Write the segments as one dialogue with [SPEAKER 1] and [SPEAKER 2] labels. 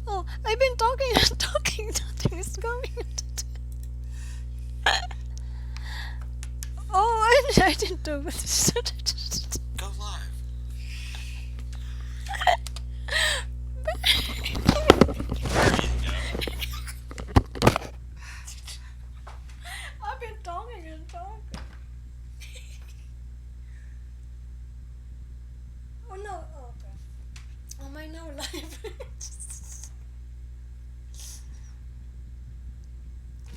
[SPEAKER 1] Oh, I've been talking and talking. Nothing is going. Oh, I didn't do it.
[SPEAKER 2] Go live. There you go.
[SPEAKER 1] I've been talking and talking. Oh no, oh, okay. Am I now live?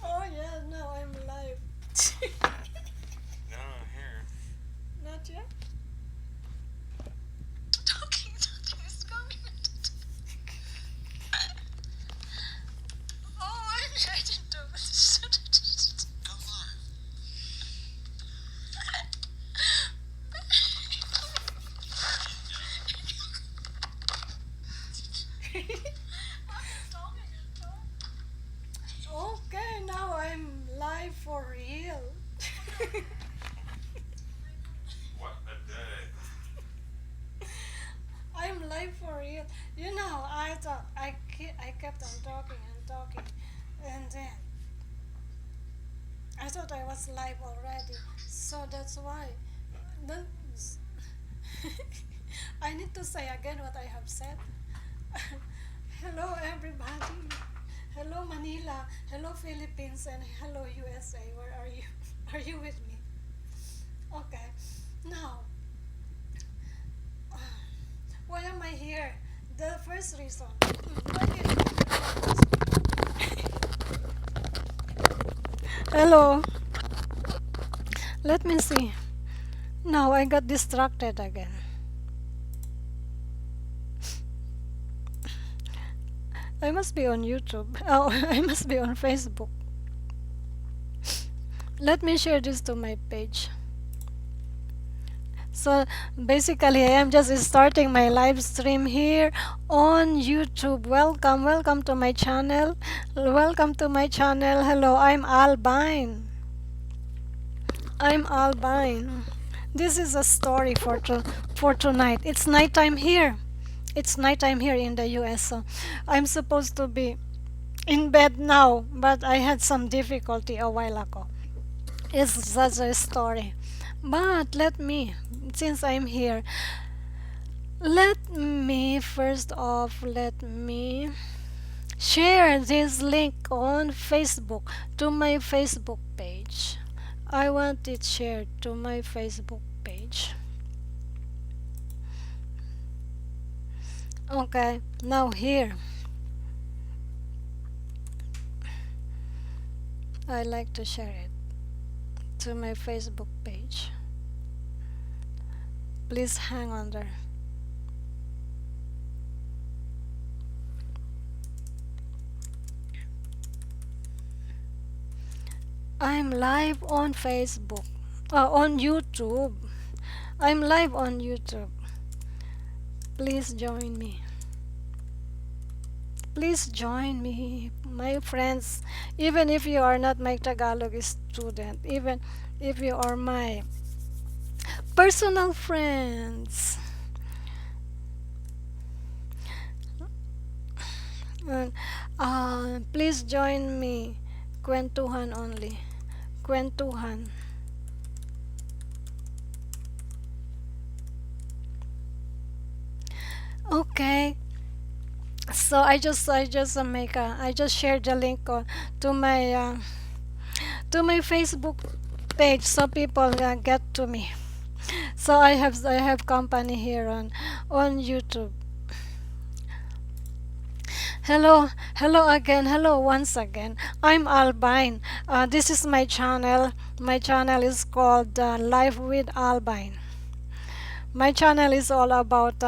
[SPEAKER 1] Oh yeah, now I'm live.
[SPEAKER 2] No, I'm here.
[SPEAKER 1] Not yet. Talking, nothing is going. Oh, I didn't do it.
[SPEAKER 2] Go live. There you go.
[SPEAKER 1] Okay, now I'm live for real.
[SPEAKER 2] What a day.
[SPEAKER 1] I'm live for real. You know, I thought I kept on talking and talking, and then I thought I was live already. So that's why. Then I need to say again what I have said. Hello, everybody. Hello, Manila. Hello, Philippines, and hello, USA. Where are you? Are you with me? Okay. Now, why am I here? The first reason. Hello. Let me see. Now I got distracted again. I must be on YouTube. Oh, I must be on Facebook. Let me share this to my page. So basically, I am just starting my live stream here on YouTube. Welcome, welcome to my channel. Welcome to my channel. Hello, I'm Albine. I'm Albine. This is a story for tonight. It's nighttime here. It's nighttime here in the US. So I'm supposed to be in bed now, but I had some difficulty a while ago. It's such a story. But since I'm here, let me share this link on Facebook to my Facebook page. I want it shared to my Facebook page. Okay, now here. I like to share it to my Facebook page. Please hang on there. I'm live on Facebook, on YouTube. I'm live on YouTube. Please join me. Please join me, my friends. Even if you are not my Tagalog student, even if you are my personal friends. And, please join me. Kwentuhan only. Kwentuhan. Okay. So I just shared the link to my Facebook page so people get to me. So I have company here on YouTube. Hello, hello again, hello once again. I'm Albine. This is my channel. My channel is called Life with Albine. My channel is all about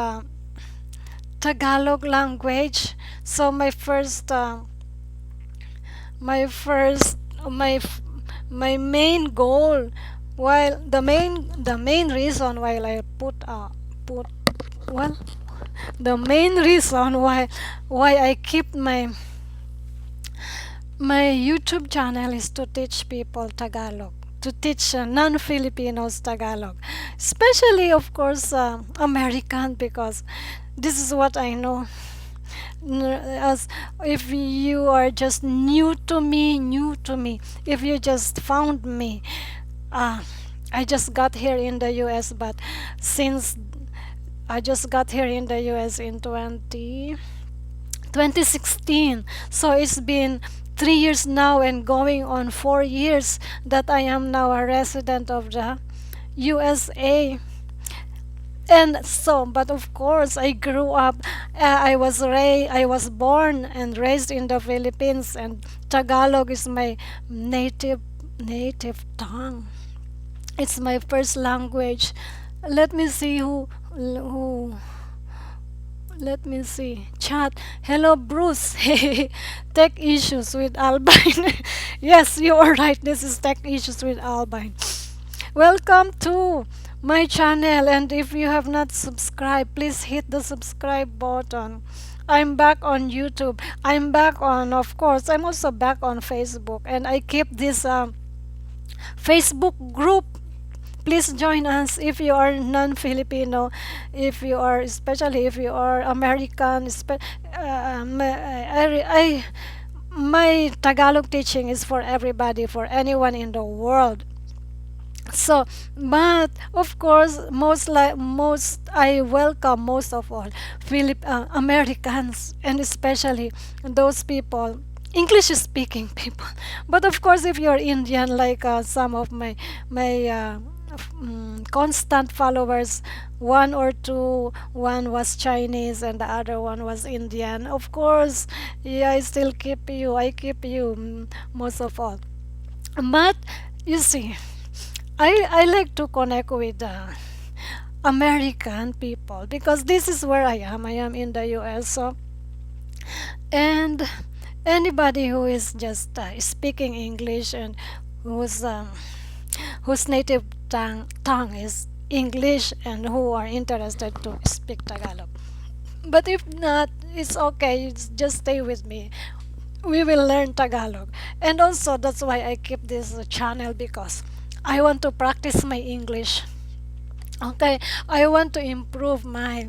[SPEAKER 1] Tagalog language. So my first, my f- my main goal, while the main reason why I put well the main reason why I keep my YouTube channel is to teach people Tagalog, to teach non-Filipinos Tagalog, especially of course American, because this is what I know. As if you are just new to me, if you just found me. uh, I just got here in the US, but since I just got here in the US in 2016, so it's been 3 years now and going on 4 years that I am now a resident of the USA. And so, but of course, I grew up. I was born and raised in the Philippines, and Tagalog is my native tongue. It's my first language. Let me see who let me see. Chat. Hello, Bruce. Tech issues with Albine. Yes, you are right. This is tech issues with Albine. Welcome to my channel, and if you have not subscribed, please hit the subscribe button. I'm back on YouTube. I'm back on, of course, I'm also back on Facebook, and I keep this Facebook group. Please join us if you are non-Filipino, if you are, especially if you are American. My Tagalog teaching is for everybody, for anyone in the world. So, but of course, most I welcome most of all Americans, and especially those people, English speaking people. But of course, if you're Indian, like some of my constant followers, one or two, one was Chinese and the other one was Indian. Of course, yeah, I keep you, most of all. But you see, I like to connect with American people because this is where I am. I am in the US. So, and anybody who is just speaking English and whose um, whose native tongue is English and who are interested to speak Tagalog. But if not, it's okay. Just stay with me. We will learn Tagalog. And also, that's why I keep this channel, because I want to practice my English. Okay, I want to improve my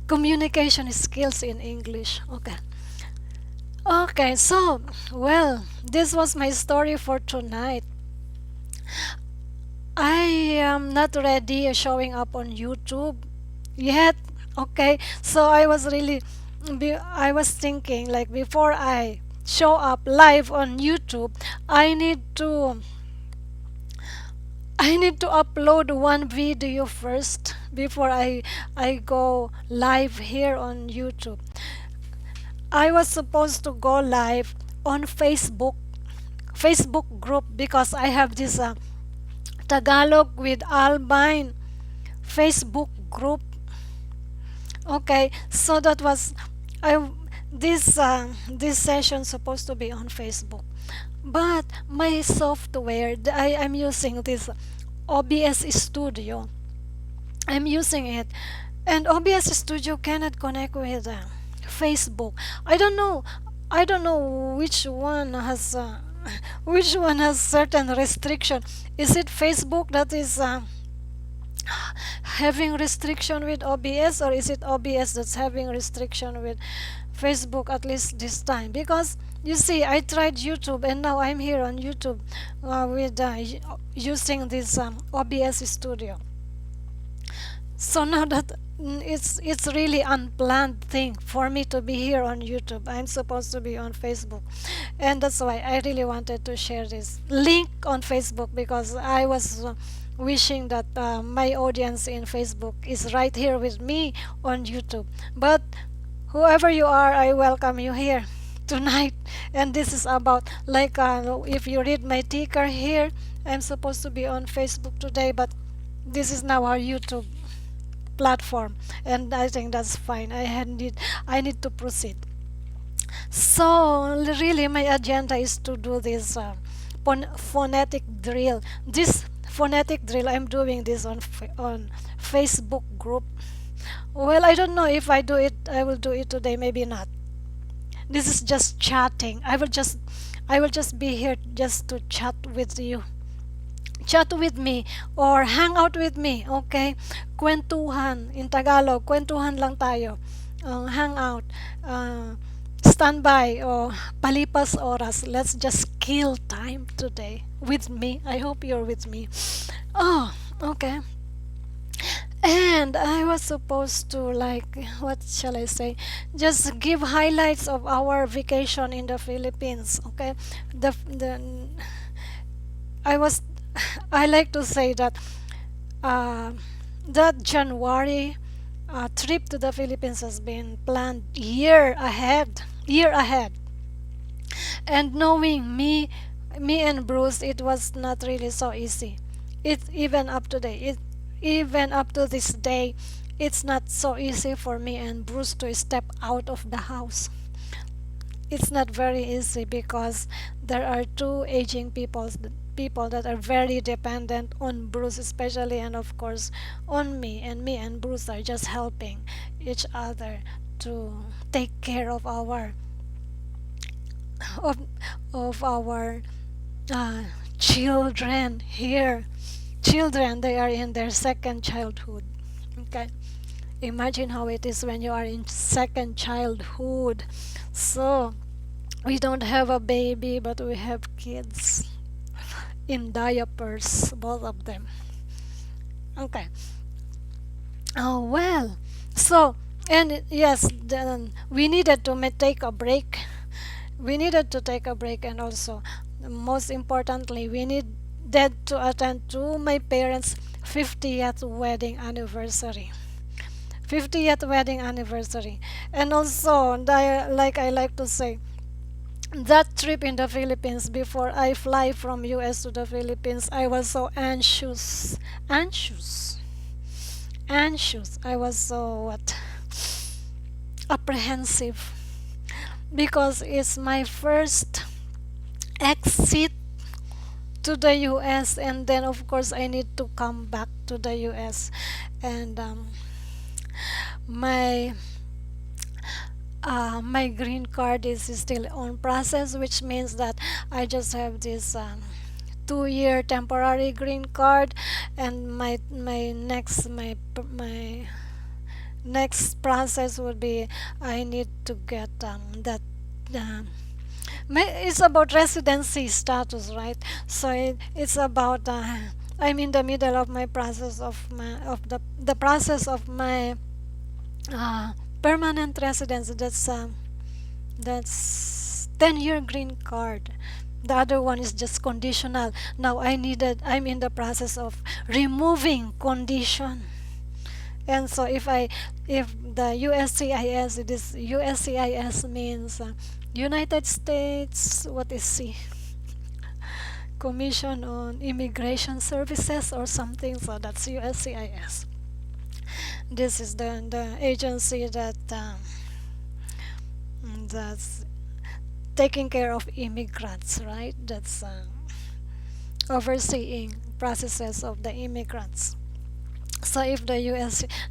[SPEAKER 1] communication skills in English. Okay. Okay, so, well, this was my story for tonight. I am not ready showing up on YouTube yet. Okay, so I was thinking, like, before I show up live on YouTube, I need to I need to upload one video first before I go live here on YouTube. I was supposed to go live on Facebook group, because I have this Tagalog with Albine Facebook group. Okay, so that was I this session supposed to be on Facebook, but my software, I am using this OBS Studio. I'm using it, and OBS Studio cannot connect with Facebook. I don't know. I don't know which one has which one has certain restriction. Is it Facebook that is having restriction with OBS, or is it OBS that's having restriction with Facebook, at least this time? Because you see, I tried YouTube, and now I'm here on YouTube with using this OBS Studio. So now that it's really unplanned thing for me to be here on YouTube. I'm supposed to be on Facebook, and that's why I really wanted to share this link on Facebook, because I was wishing that my audience in Facebook is right here with me on YouTube. But whoever you are, I welcome you here tonight. And this is about, like, if you read my ticker here, I'm supposed to be on Facebook today, but this is now our YouTube platform, and I think that's fine. I need to proceed. So really, my agenda is to do this phonetic drill. This phonetic drill, I'm doing this on Facebook group. Well, I don't know if I will do it today, maybe not. This is just chatting. I will just be here just to chat with you, chat with me or hang out with me, okay? Kwentuhan in Tagalog, kwentuhan lang tayo. Hang out. Standby or palipas oras. Let's just kill time today with me. I hope you're with me. Oh, okay. And I was supposed to, like, what shall I say, just give highlights of our vacation in the Philippines. Okay, the I was I like to say that uh, that January trip to the Philippines has been planned year ahead. And knowing me and Bruce, it was not really so easy. It even up to day, it even up to this day, it's not so easy for me and Bruce to step out of the house. It's not very easy because there are two aging people that are very dependent on Bruce especially, and of course on me, and me and Bruce are just helping each other to take care of of our uh, children here. Children, they are in their second childhood. Okay, imagine how it is when you are in second childhood. So we don't have a baby, but we have kids in diapers, both of them. Okay. Oh well. So, and yes, then we needed to take a break. We needed to take a break, and also, most importantly, we needed to attend to my parents' 50th wedding anniversary. 50th wedding anniversary. And also, like I like to say, that trip in the Philippines, before I fly from US to the Philippines, I was so anxious, anxious. I was so what apprehensive because it's my first exit to the US, and then of course I need to come back to the US, and my my green card is still on process, which means that I just have this 2 year temporary green card, and my next process would be I need to get that uh, it's about residency status, right? So it's about I'm in the middle of my process of the process of my uh, permanent residence. That's 10-year green card. The other one is just conditional. Now I'm in the process of removing condition. And so if the USCIS, it is USCIS means United States, what is C? Commission on Immigration Services or something, so that's USCIS. This is the agency that's taking care of immigrants, right? That's overseeing processes of the immigrants. So if the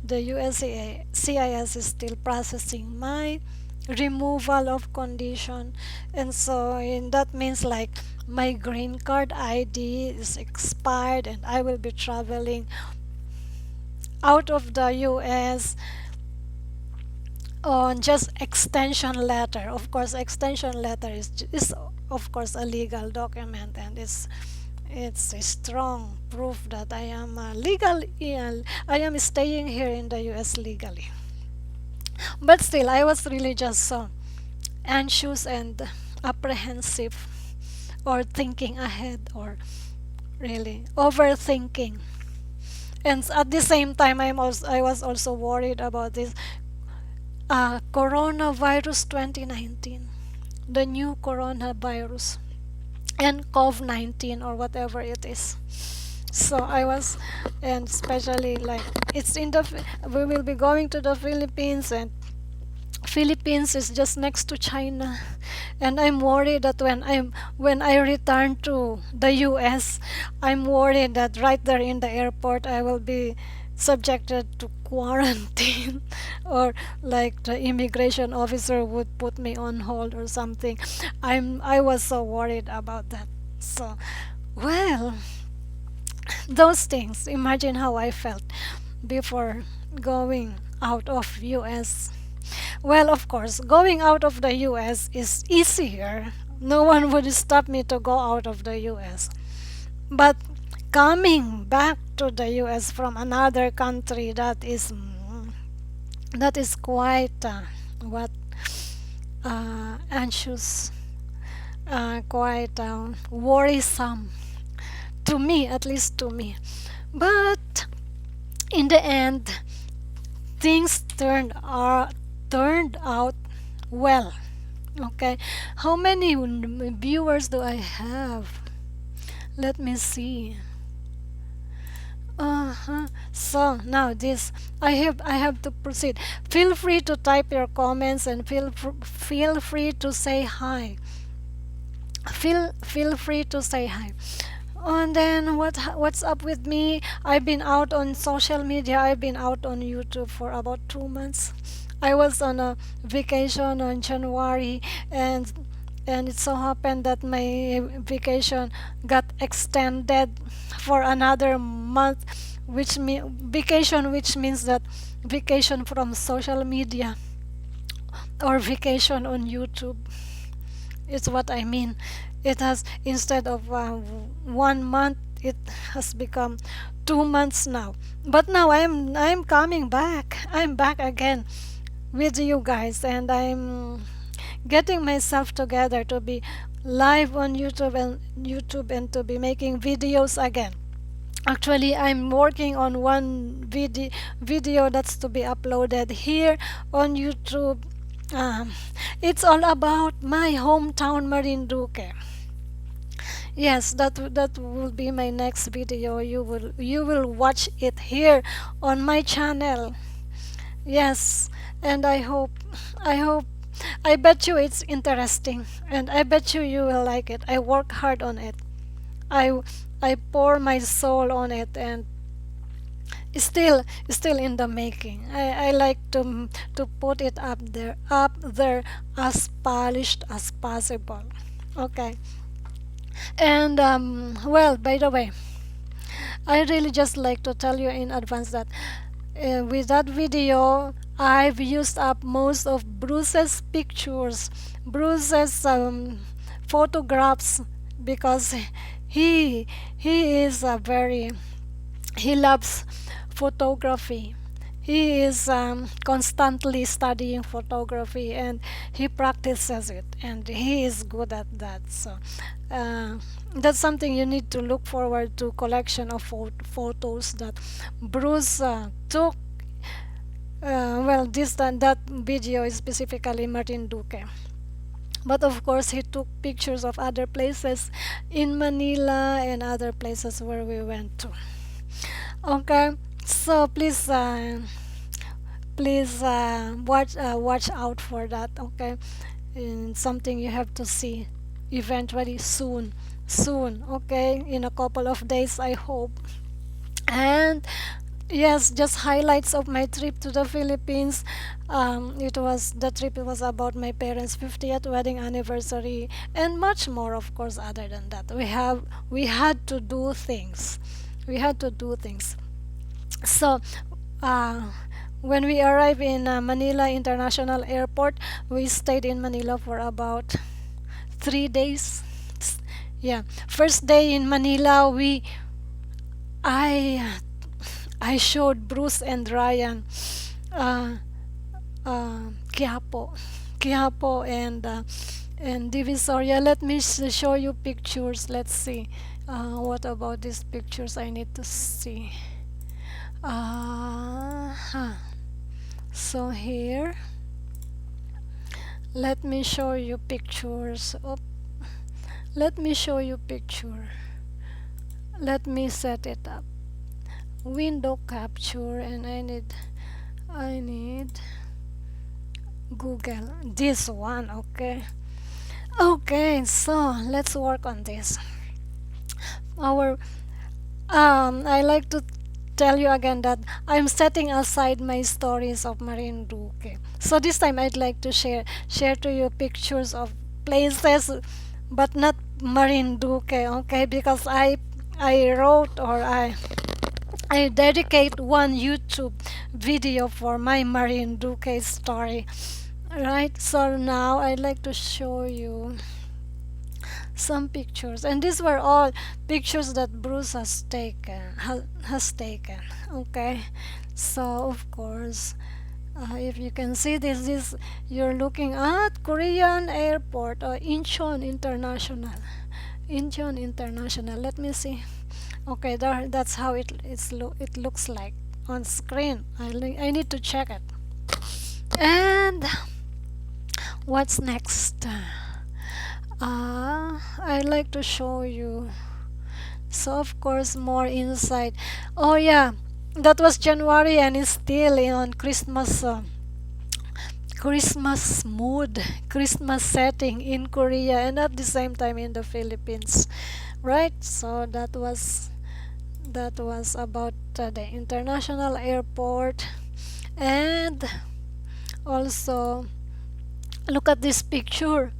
[SPEAKER 1] USCIS is still processing my removal of condition, and so in that means like my green card ID is expired and I will be traveling out of the US on just extension letter. Of course, extension letter is of course a legal document, and it's a strong proof that I am I am staying here in the US legally. But still, I was really just so anxious and apprehensive, or thinking ahead, or really overthinking. And at the same time, I was also worried about this coronavirus 2019, the new coronavirus, and COVID-19 or whatever it is. So I was, and especially like it's in the we will be going to the Philippines, and Philippines is just next to China, and I'm worried that when I return to the US, I'm worried that right there in the airport I will be subjected to quarantine or like the immigration officer would put me on hold or something. I was so worried about that. So, well, those things. Imagine how I felt before going out of US. Well, of course, going out of the US is easier. No one would stop me to go out of the US. But coming back to the US from another country, that is quite what anxious, quite worrisome to me, at least to me. But in the end, things turned out well. Okay, how many viewers do I have? Let me see. So now this, I have to proceed. Feel free to type your comments and feel free to say hi. Feel free to say hi. And then what's up with me? I've been out on social media. I've been out on YouTube for about 2 months. I was on a vacation on January, and it so happened that my vacation got extended for another month, which means that vacation from social media or vacation on YouTube. It's what I mean. It has, instead of 1 month, it has become 2 months now. But now I'm coming back. I'm back again with you guys, and I'm getting myself together to be live on YouTube and to be making videos again. Actually, I'm working on one video that's to be uploaded here on YouTube. Um, it's all about my hometown, Marinduque. Yes, that will be my next video. You will watch it here on my channel. Yes, and I hope I bet you it's interesting, and I bet you will like it. I work hard on it. I I pour my soul on it, and still in the making. I like to put it up there as polished as possible. Okay. And well, by the way, I really just like to tell you in advance that with that video, I've used up most of Bruce's pictures, Bruce's photographs, because he he is a very he loves photography. He is constantly studying photography, and he practices it, and he is good at that. So uh, that's something you need to look forward to, collection of photos that Bruce took. Well, that video is specifically Martin Duque. But of course, he took pictures of other places in Manila and other places where we went to. Okay, so please watch out for that. Okay, and something you have to see eventually soon. Okay, in a couple of days, I hope. And yes, just highlights of my trip to the Philippines. The trip was about my parents' 50th wedding anniversary, and much more, of course. Other than that, we had to do things. We had to do things. So, uh, when we arrived in Manila International Airport, we stayed in Manila for about 3 days. Yeah, first day in Manila, I I showed Bruce and Ryan uh, Quiapo, and Divisoria. Let me show you pictures. Let's see. What about these pictures? I need to see. Huh. So here, let me show you pictures. Oh, let me show you picture. Let me set it up. Window capture, and I need Google this one. Okay, so let's work on this. Our I like to tell you again that I'm setting aside my stories of Marinduque. So this time I'd like to share to you pictures of places, but not Marinduque. Okay, because I wrote or I dedicate one YouTube video for my Marine Duque story. Right, so now I'd like to show you some pictures, and these were all pictures that Bruce has taken. Okay, so of course, if you can see this you're looking at Korean airport or Incheon International. Incheon International. Let me see. Okay, there. That's how it looks like on screen. I need to check it. And what's next? I'd like to show you. So of course more inside. Oh yeah, that was January and it's still on Christmas mood, Christmas setting in Korea and at the same time in the Philippines, right? So that was about the international airport, and also look at this picture.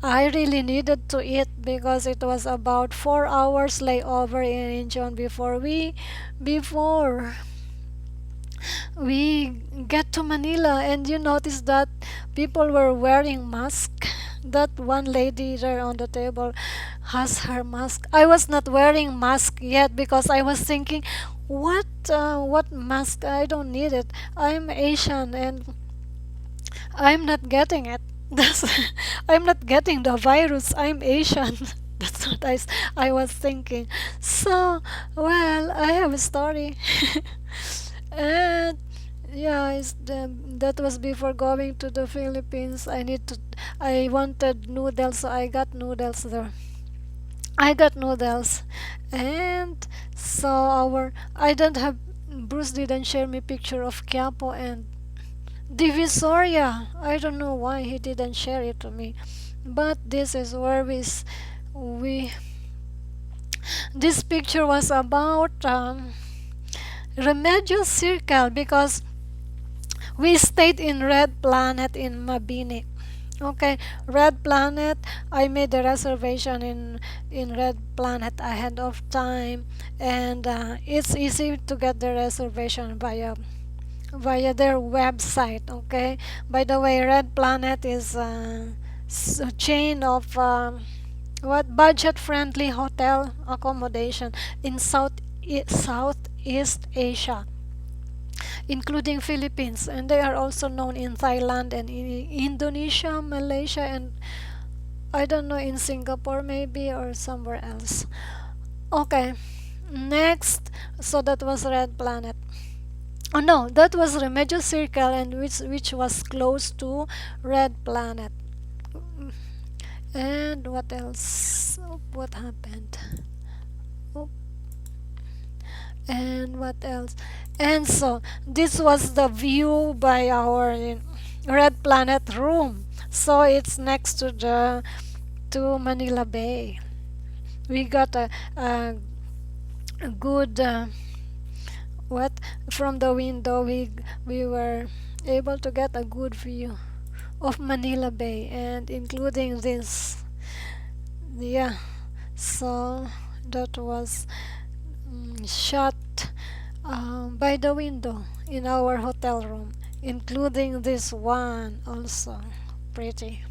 [SPEAKER 1] I really needed to eat because it was about 4 hours layover in Incheon before we get to Manila, and you notice that people were wearing masks. That one lady there on the table has her mask. I was not wearing mask yet because I was thinking, what mask? I don't need it. I'm Asian and I'm not getting it. That's, I'm not getting the virus. I'm Asian. That's what I was thinking. So, well, I have a story. And yeah, that was before going to the Philippines. I wanted noodles, so I got noodles there. I got noodles, and so I don't have. Bruce didn't share me picture of Quiapo and Divisoria. I don't know why he didn't share it to me, but this is where we this picture was about Remedios Circle because we stayed in Red Planet in Mabini. Okay, Red Planet. I made the reservation in Red Planet ahead of time, and it's easy to get the reservation via their website. Okay. By the way, Red Planet is a chain of what budget-friendly hotel accommodation in Southeast Asia, including Philippines, and they are also known in Thailand and in Indonesia, Malaysia, and I don't know, in Singapore maybe or somewhere else. Okay, next. So that was Red Planet. Oh no, that was Remedios Circle, and which was close to Red Planet. And what else? Oh, what happened? Oh, and what else? And so this was the view by our Red Planet room. So it's next to Manila Bay. We got a good what from the window. We were able to get a good view of Manila Bay, and including this. Yeah, so that was shot by the window in our hotel room, including this one also. Pretty,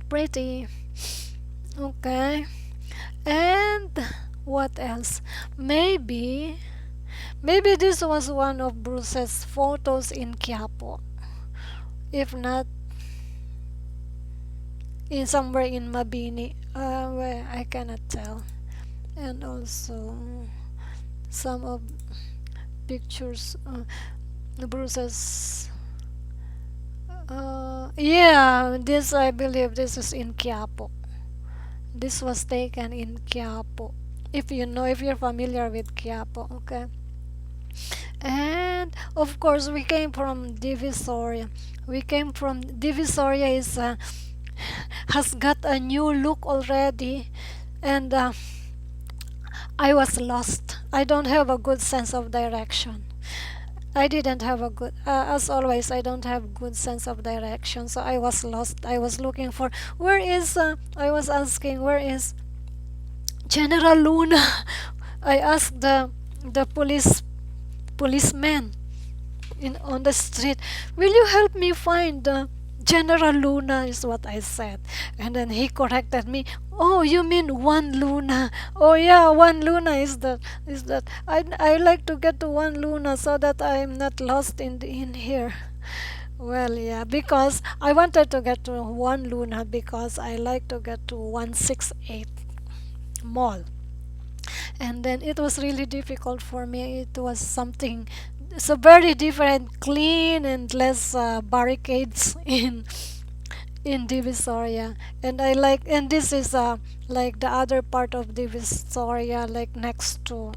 [SPEAKER 1] pretty. Okay, and what else? Maybe this was one of Bruce's photos in Quiapo. If not, in somewhere in Mabini, where I cannot tell. And also some of pictures, Bruce's. Yeah, this I believe this is in Quiapo. This was taken in Quiapo. If you're familiar with Quiapo, okay. And of course, we came from Divisoria. Divisoria is has got a new look already, and I was lost. I don't have a good sense of direction. I didn't have a good, as always, I don't have good sense of direction. So I was lost. I was looking for I was asking where is General Luna. I asked the policeman in on the street, will you help me find General Luna, is what I said. And then he corrected me, oh, you mean one Luna. Oh yeah, one Luna is that I like to get to one Luna so that I'm not lost in here. Well, yeah, because I wanted to get to one Luna because I like to get to 168 mall. And then it was really difficult for me. It was something so very different, clean and less barricades in Divisoria. And I like, and this is like the other part of Divisoria, like next to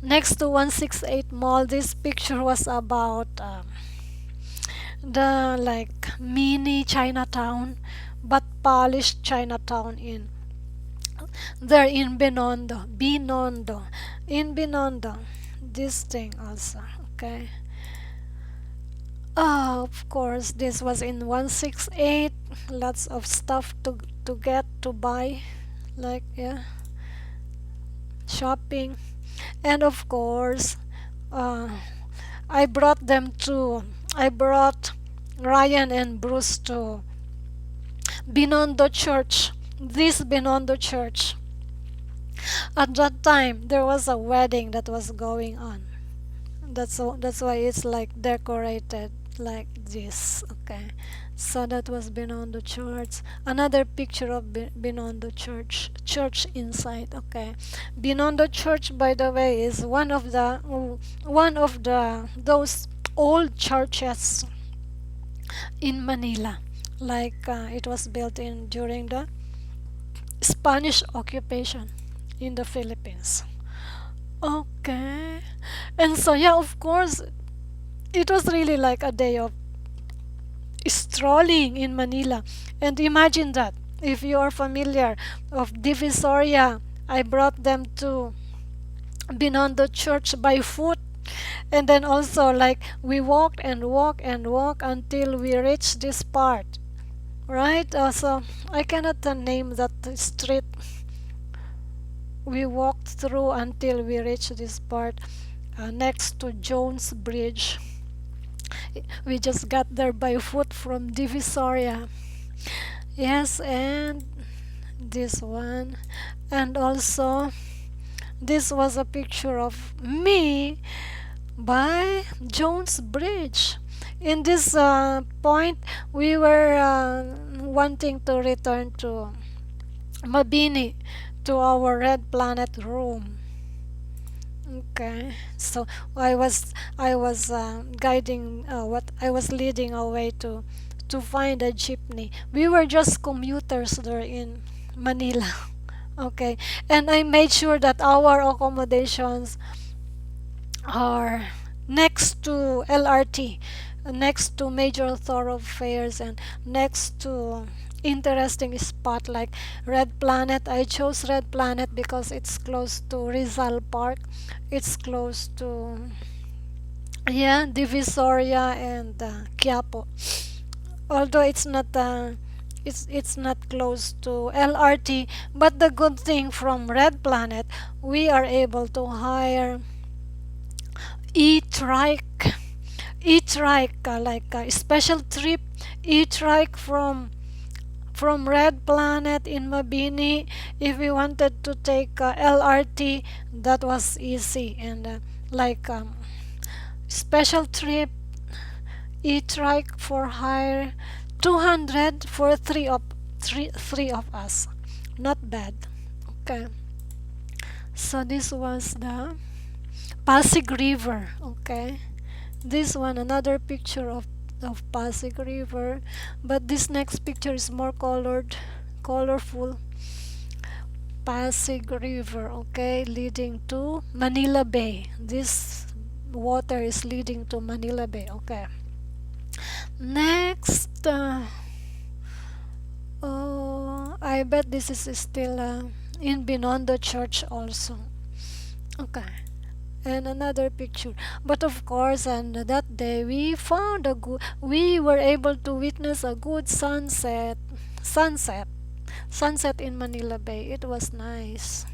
[SPEAKER 1] 168 mall. This picture was about the like mini Chinatown, but polished Chinatown in there in Binondo, this thing also. Okay. Of course, this was in 168. Lots of stuff to get to buy, like yeah, shopping, and of course, uh, I brought them to. I brought Ryan and Bruce to Binondo Church. This Binondo Church. At that time, there was a wedding that was going on. That's why it's like decorated like this. Okay, so that was Binondo Church. Another picture of Binondo Church inside. Okay, Binondo Church, by the way, is one of the those old churches in Manila. Like it was built in during the Spanish occupation in the Philippines. Okay. And so yeah, of course, it was really like a day of strolling in Manila. And imagine that if you are familiar of Divisoria, I brought them to Binondo Church by foot. And then also like we walked and walked and walked until we reached this part. Right? So I cannot name that street we walked through until we reached this part next to Jones Bridge. We just got there by foot from Divisoria. Yes, and this one. And also, this was a picture of me by Jones Bridge. In this point, we were wanting to return to Mabini, to our Red Planet room. Okay, so I was guiding what I was leading a way to find a jeepney. We were just commuters there in Manila. Okay, and I made sure that our accommodations are next to LRT, next to major thoroughfares, and next to interesting spot like Red Planet. I chose Red Planet because it's close to Rizal Park. It's close to yeah, Divisoria and Quiapo. Although it's not close to LRT, but the good thing from Red Planet, we are able to hire e-trike, e-trike like a special trip e-trike from Red Planet in Mabini. If we wanted to take LRT, that was easy. And like special trip e-trike for hire, 200 for three of us. Not bad. Okay. So this was the Pasig River. Okay. This one, another picture of Pasig River, but this next picture is more colorful. Pasig River, okay, leading to Manila Bay. This water is leading to Manila Bay. Okay. Next, oh, I bet this is still in Binondo Church also. Okay. And another picture, but of course on that day we were able to witness a good sunset. Sunset in Manila Bay. It was nice.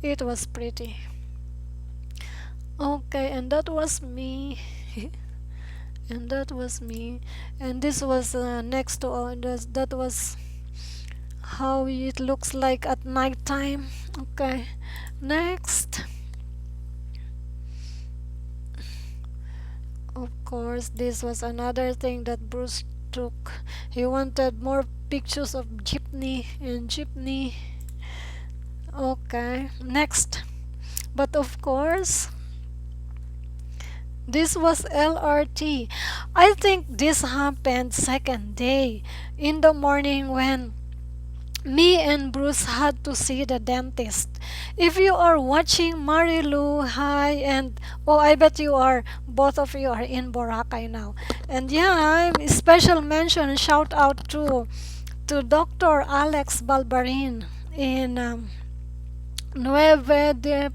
[SPEAKER 1] It was pretty. Okay, and that was me. And that was me. And this was next to that was how it looks like at night time. Okay, next. Of course, this was another thing that Bruce took. He wanted more pictures of jeepney and jeepney. Okay, next. But of course, this was LRT. I think this happened second day in the morning when me and Bruce had to see the dentist. If you are watching Marilu, hi, and oh, I bet you are, both of you are in Boracay now. And yeah, special mention, shout out to Dr. Alex Balbarin in Nueve de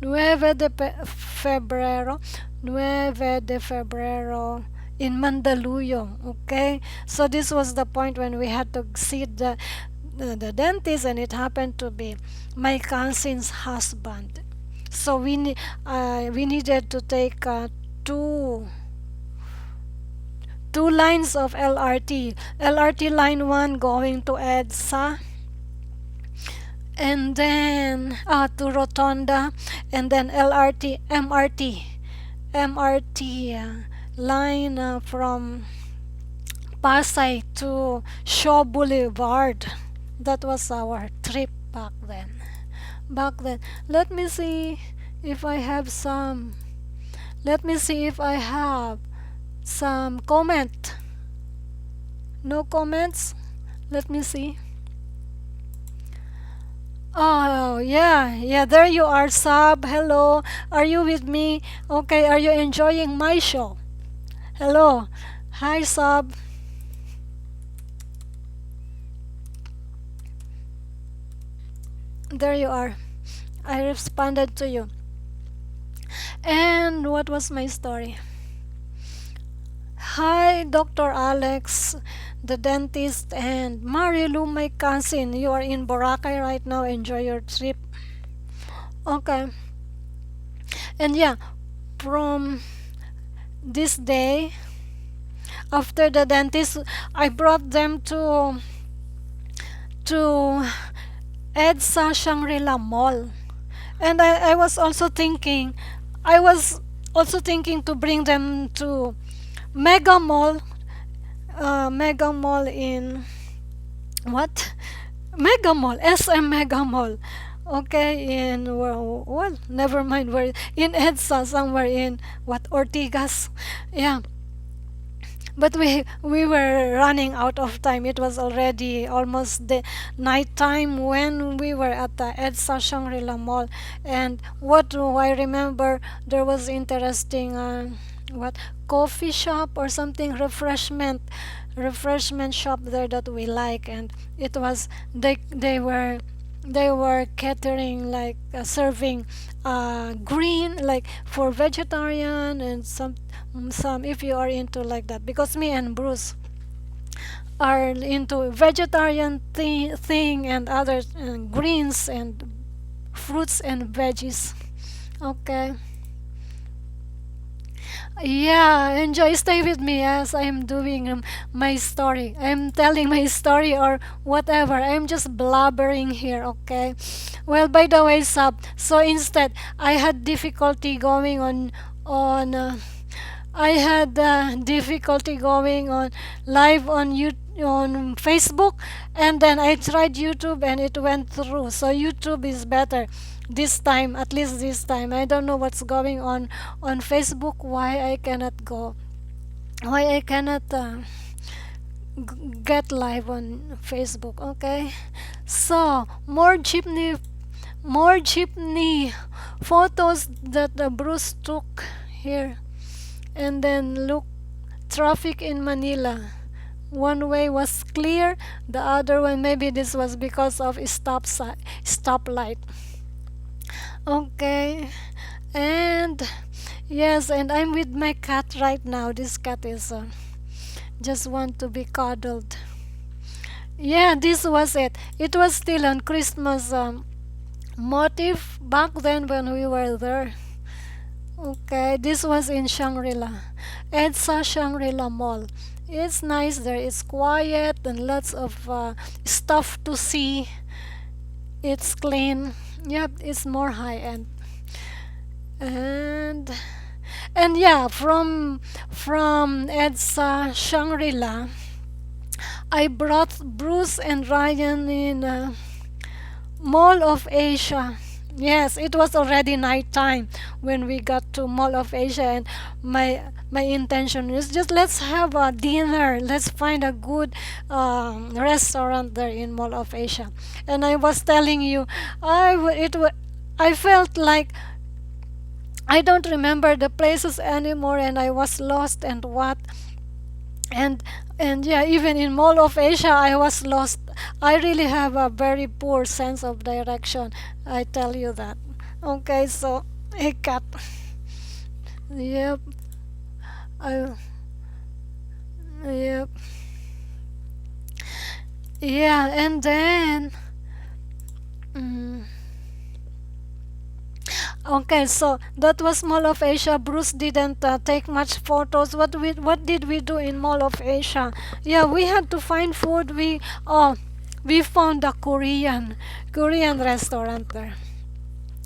[SPEAKER 1] Nueve de Febrero, Nueve de Febrero in Mandaluyong. Okay, so this was the point when we had to see the dentist, and it happened to be my cousin's husband. So we needed to take two lines of LRT. LRT line 1 going to EDSA, and then to Rotonda, and then LRT MRT line from Pasay to Shaw Boulevard. That was our trip back then. Back then, let me see if I have some. Let me see if I have some comment. No comments? Let me see. Oh, yeah, yeah, there you are, Sab. Hello. Are you with me? Okay, are you enjoying my show? Hello. Hi, Sab. There you are. I responded to you. And what was my story? Hi, Dr. Alex, the dentist, and Marilu, my cousin. You are in Boracay right now. Enjoy your trip. Okay. And yeah, from this day, after the dentist, I brought them to EDSA Shangri-La Mall. And I was also thinking to bring them to Mega Mall, Mega Mall in what? Mega Mall, SM Mega Mall. Okay, in well, never mind where in EDSA, somewhere in what Ortigas. Yeah, but we were running out of time. It was already almost the night time when we were at the EDSA Shangri-La Mall. And what do I remember, there was interesting what coffee shop or something, refreshment shop there that we like. And it was they were catering, like serving green, like for vegetarian, and some if you are into like that, because me and Bruce are into vegetarian thing and other greens and fruits and veggies. Okay. Yeah, enjoy. Stay with me as I'm doing my story. I'm telling my story or whatever. I'm just blabbering here, okay? Well, by the way, Sub, so instead, I had difficulty going on I had difficulty going on live on on Facebook, and then I tried YouTube and it went through. So YouTube is better this time, at least this time. I don't know what's going on Facebook. Why I cannot go? Why I cannot get live on Facebook? Okay, so more jeepney photos that Bruce took here. And then look, traffic in Manila. One way was clear, the other one, maybe this was because of a stoplight. Okay, and yes, and I'm with my cat right now. This cat is just want to be cuddled. Yeah, this was it. It was still on Christmas motif back then when we were there. Okay, this was in Shangri-La. It's a Shangri-La Mall. It's nice there. It's quiet and lots of stuff to see. It's clean. Yep, it's more high end. And yeah, from EDSA Shangri-La, I brought Bruce and Ryan in Mall of Asia. Yes, it was already night time when we got to Mall of Asia, and my intention is just let's have a dinner. Let's find a good restaurant there in Mall of Asia. And I was telling you, I felt like I don't remember the places anymore, and I was lost and what and yeah, even in Mall of Asia I was lost. I really have a very poor sense of direction, I tell you that. Okay, so I got yep. I yep. Yeah, and then mm, okay, so that was Mall of Asia. Bruce didn't take much photos. What did we do in Mall of Asia? Yeah, we had to find food. We found a Korean restaurant there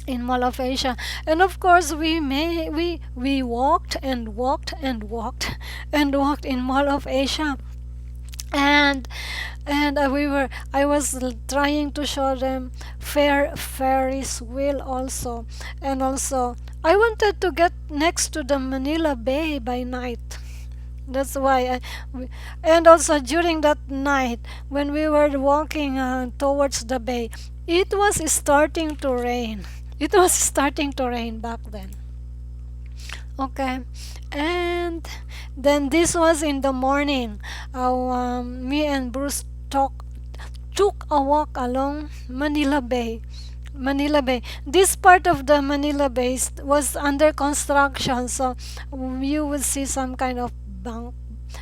[SPEAKER 1] in Mall of Asia, and of course we walked and walked and walked and walked in Mall of Asia, and we were I was trying to show them Ferris wheel also, and also I wanted to get next to the Manila Bay by night. That's why and also during that night when we were walking towards the bay, it was starting to rain. It was starting to rain back then. Okay, and then this was in the morning. Me and Bruce took a walk along Manila Bay. Manila Bay. This part of the Manila Bay was under construction, so you would see some kind of bank,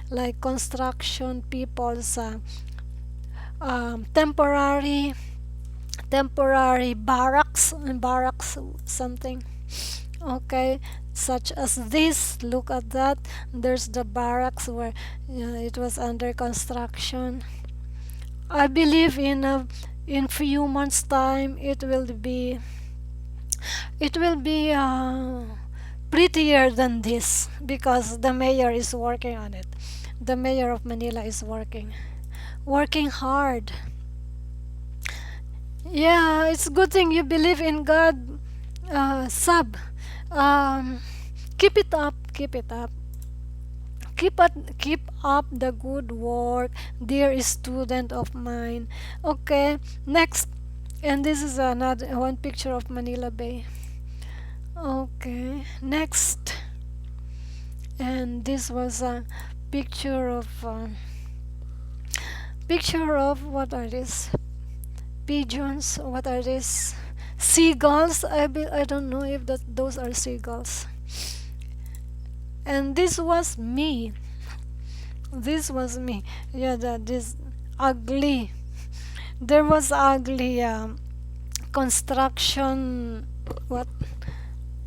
[SPEAKER 1] like construction people's temporary barracks something. Okay, such as this. Look at that. There's the barracks where it was under construction. I believe in few months time it will be prettier than this because the mayor is working on it. The mayor of Manila is working hard. Yeah, it's good thing you believe in God. Sub, um, keep it up, keep it up. Keep up the good work, dear student of mine. Okay, next. And this is another one picture of Manila Bay. Okay, next. And this was a picture of what are these? Pigeons. What are these? Seagulls. I don't know if those are seagulls. And this was me. This was me. Yeah, this ugly. There was ugly construction what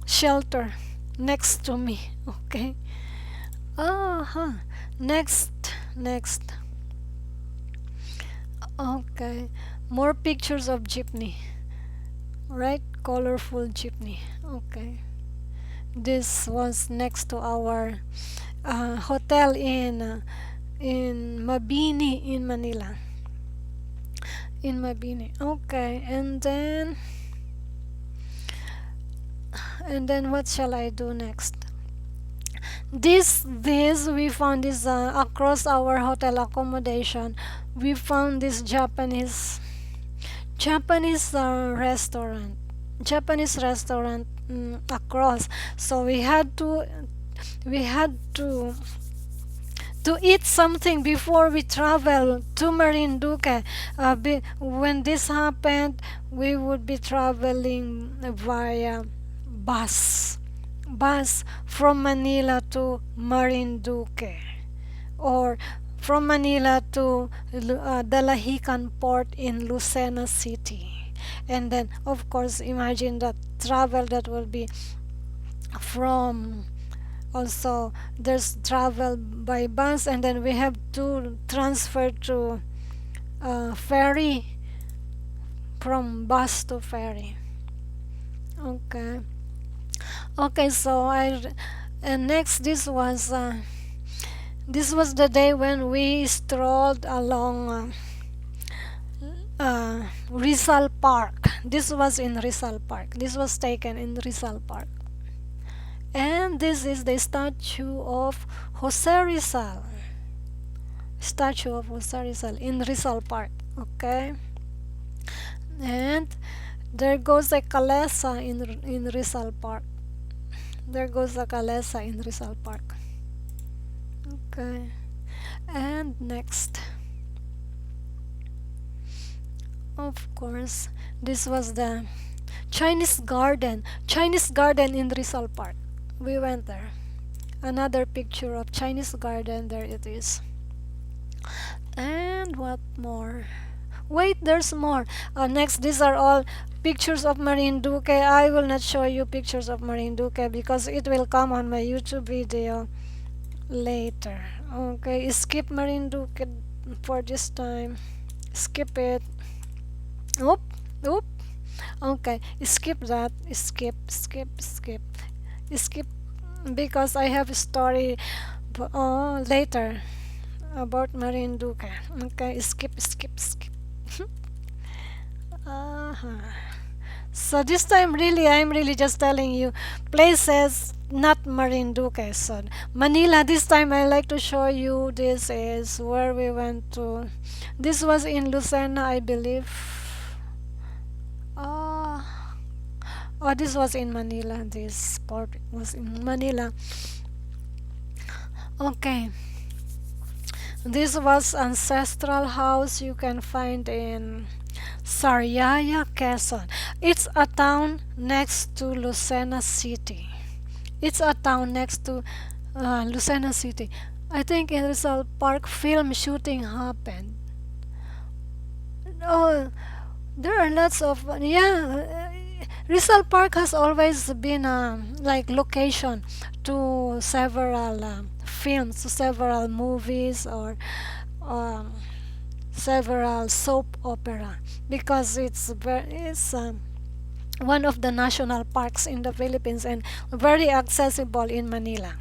[SPEAKER 1] shelter next to me. Okay. Uh-huh. Next, next. Okay. More pictures of jeepney. Right? Colorful jeepney. Okay. This was next to our hotel in Mabini in Manila. In Mabini. Okay. And then what shall I do next? This we found this across our hotel accommodation. We found this Japanese restaurant. Japanese restaurant across. So we had to eat something before we travel to Marinduque. When this happened, we would be traveling via bus from Manila to Marinduque, or from Manila to Dalahican port in Lucena City. And then, of course, imagine that travel that will be from, also there's travel by bus, and then we have to transfer to ferry, from bus to ferry. Okay. Okay, so and next, this was the day when we strolled along Rizal Park. This was in Rizal Park. This was taken in Rizal Park. And this is the statue of Jose Rizal. Statue of Jose Rizal in Rizal Park. Okay. And there goes a Kalesa in Rizal Park. There goes a Kalesa in Rizal Park. Okay. And next, of course, this was the Chinese Garden. Chinese Garden in Rizal Park. We went there. Another picture of Chinese Garden. There it is. And what more? Wait, there's more. Next, these are all pictures of Marinduque. I will not show you pictures of Marinduque because it will come on my YouTube video later. Okay, skip Marinduque for this time. Skip it. Oop, oop. Okay, skip that. Skip because I have a story later about Marinduque. Okay, skip. Uh-huh. So this time, really, I'm really just telling you places, not Marinduque. So Manila, this time I like to show you, this is where we went to. This was in Lucena, I believe. Oh, oh, this was in Manila. This port was in Manila. Okay. This was ancestral house you can find in Sariaya, Quezon. It's a town next to Lucena City. It's a town next to Lucena City. I think in Rizal Park film shooting happened. Oh, there are lots of, yeah. Rizal Park has always been a like location to several films, to several movies, or um, several soap opera, because it's one of the national parks in the Philippines and very accessible in Manila.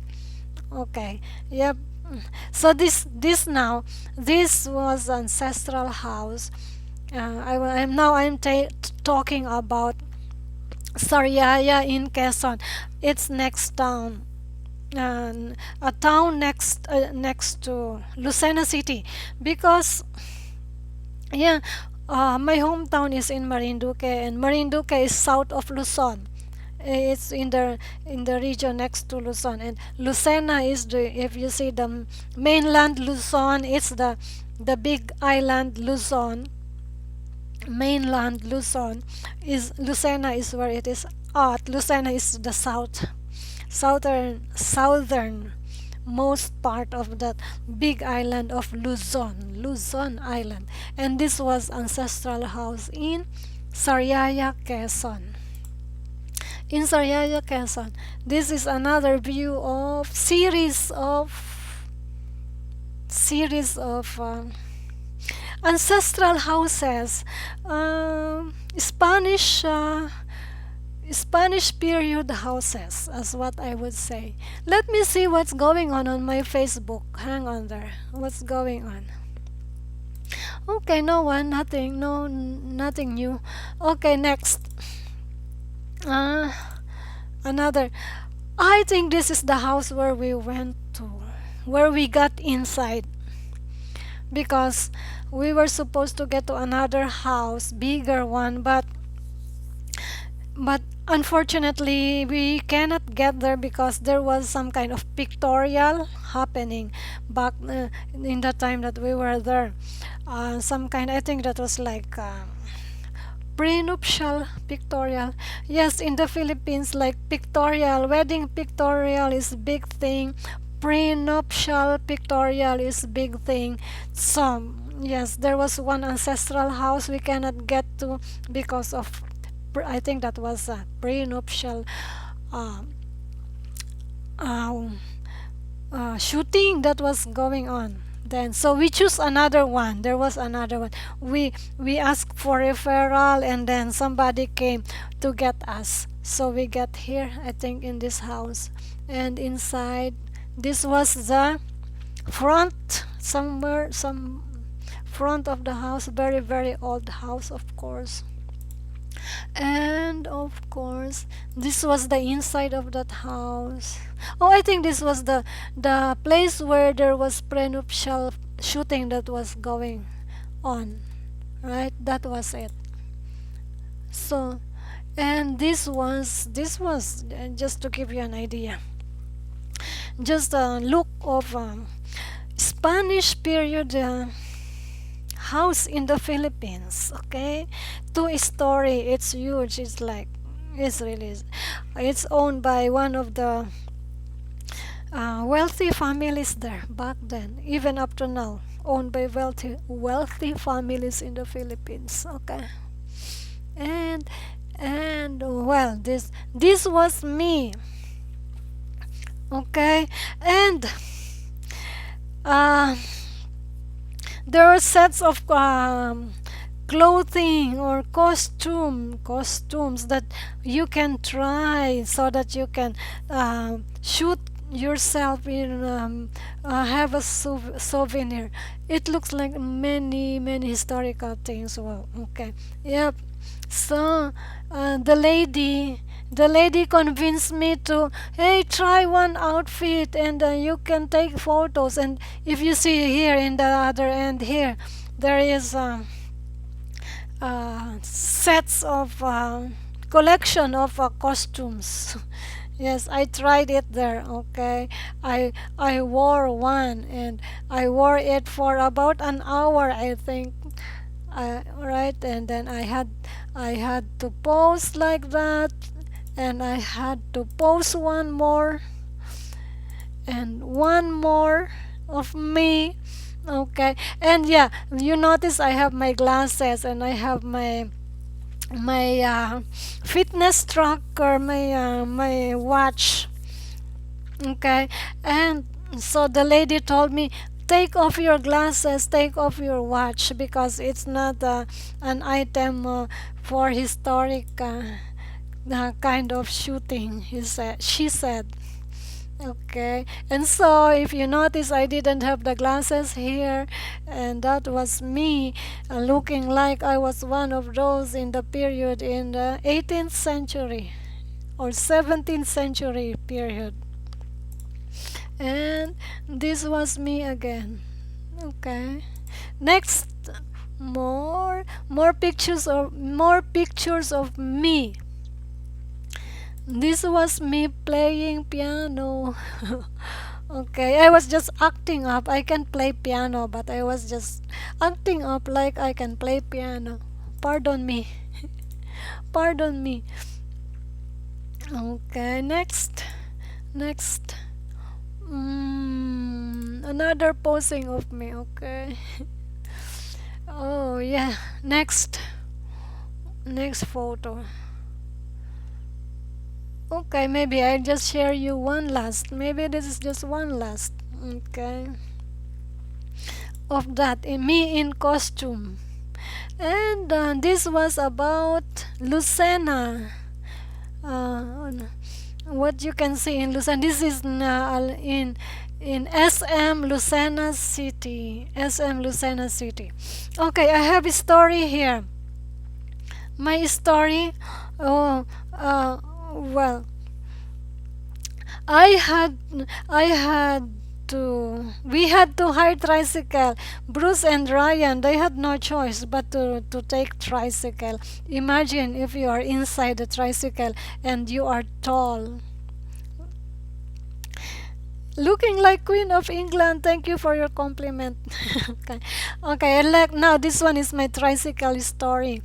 [SPEAKER 1] Okay. Yep. So this was ancestral house. I'm talking about Sariaya in Quezon. It's next town, a town next to Lucena City, because yeah, my hometown is in Marinduque, and Marinduque is south of Luzon. It's in the region next to Luzon, and Lucena is the, if you see the mainland Luzon, it's the big island Luzon. Mainland Luzon is Lucena is where it is at. Lucena is the southern most part of that big island of Luzon Island. And this was ancestral house in Sariaya, Quezon. In Sariaya, Quezon, this is another view of series of ancestral houses, Spanish period houses, as what I would say. Let me see what's going on my Facebook. Hang on there. What's going on? Okay, no one, nothing, no, nothing new. Okay, next. Uh, Another. I think this is the house where we went to, where we got inside, because we were supposed to get to another house, bigger one, but unfortunately we cannot get there because there was some kind of pictorial happening back in the time that we were there. Some kind, I think that was like prenuptial pictorial. Yes, in the Philippines, like pictorial wedding pictorial is big thing. prenuptial pictorial is big thing. So yes, there was one ancestral house we cannot get to because of I think that was a prenuptial uh, uh, shooting that was going on then. So we choose another one. There was another one. We asked for referral, and then somebody came to get us, so we get here, I think, in this house. And inside, this was the front, somewhere, some front of the house. Very, very old house, of course. And of course, this was the inside of that house. Oh, I think this was the place where there was prenuptial shooting that was going on, right? That was it. So, and this was just to give you an idea, just a look of Spanish period house in the Philippines. Okay, two-story. It's huge. It's like it's really. It's owned by one of the wealthy families there back then, even up to now. Owned by wealthy families in the Philippines. Okay, and well, this was me. Okay, and uh, there are sets of clothing or costumes that you can try so that you can shoot yourself in have a souvenir. It looks like many historical things. Well, okay, yep. So the lady convinced me to, hey, try one outfit, and you can take photos. And if you see here in the other end here, there is sets of collection of costumes. Yes, I tried it there. Okay, I wore one, and I wore it for about an hour, I think. Right, and then I had to pose like that, and I had to pose one more and one more of me. Okay, and yeah, you notice I have my glasses, and I have my fitness tracker, my watch. Okay, and so the lady told me, take off your glasses, take off your watch, because it's not an item for historic kind of shooting, she said. Okay, and so if you notice, I didn't have the glasses here, and that was me looking like I was one of those in the period in the 18th century or 17th century period. And this was me again. Okay, next, more pictures of me. This was me playing piano. Okay, I was just acting up. I can play piano, but I was just acting up like I can play piano. Pardon me. Pardon me. Okay, next. Another posing of me. Okay. Oh yeah. Next photo. Okay, maybe I just share you one last. Maybe this is just one last. Okay, of that me in costume, and this was about Lucena. Uh, what you can see in Lucena. This is in SM Lucena City. SM Lucena City. Okay, I have a story here. My story. Oh, well, I had I had we had to hire tricycle. Bruce and Ryan, they had no choice but to take tricycle. Imagine if you are inside the tricycle and you are tall. Looking like Queen of England. Thank you for your compliment. Okay. Okay, and like now this one is my tricycle story.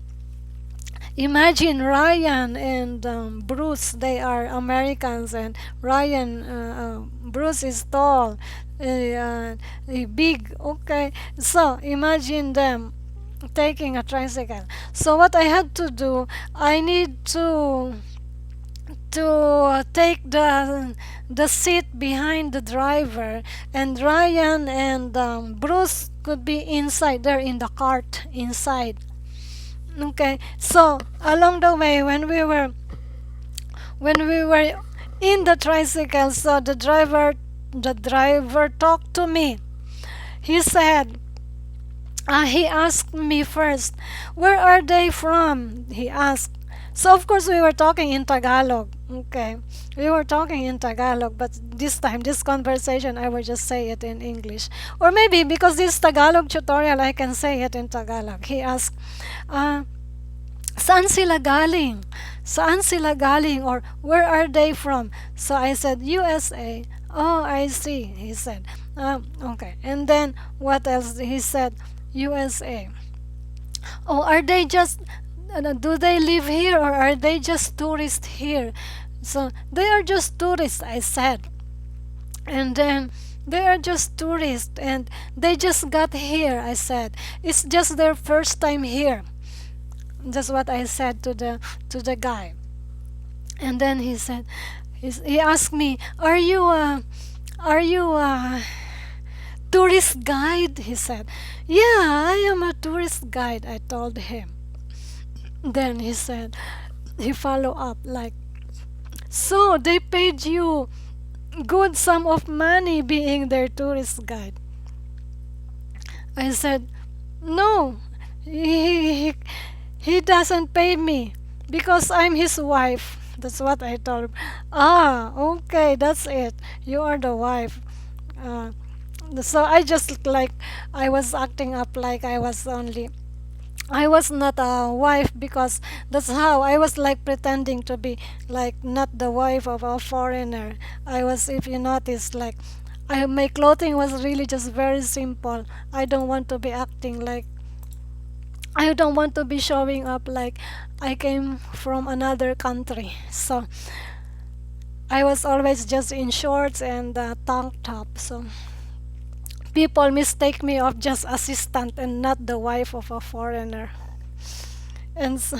[SPEAKER 1] Imagine Ryan and Bruce, they are Americans, and Ryan, Bruce is tall, big. Okay, so imagine them taking a tricycle. So what I had to do, I need to take the seat behind the driver, and Ryan and Bruce could be inside there in the cart inside. Okay, so along the way when we were in the tricycle, so the driver talked to me. He said, he asked me first, where are they from? He asked. So of course we were talking in Tagalog. Okay, we were talking in Tagalog, but this time, this conversation, I will just say it in English. Or maybe because this Tagalog tutorial, I can say it in Tagalog. He asked, uh, saan sila galing? Saan sila galing? Or where are they from? So I said, USA. Oh, I see, he said. Okay. And then what else? He said, USA. Oh, are they just, do they live here or are they just tourists here? So they are just tourists, I said. And then they are just tourists and they just got here, I said. It's just their first time here. That's what I said to the guy. And then he said, he asked me, are you a tourist guide? He said, yeah, I am a tourist guide, I told him. Then he said, he followed up like, so they paid you good sum of money being their tourist guide? I said, no, he, he, he doesn't pay me because I'm his wife. That's what I told him. Ah, okay, that's it. You are the wife. Uh, so I just like, I was acting up like I was not a wife, because that's how I was like pretending to be like not the wife of a foreigner. I was, if you notice, like my clothing was really just very simple. I don't want to be acting like, I don't want to be showing up like I came from another country. So I was always just in shorts and tank top. So people mistake me of just assistant and not the wife of a foreigner. And so,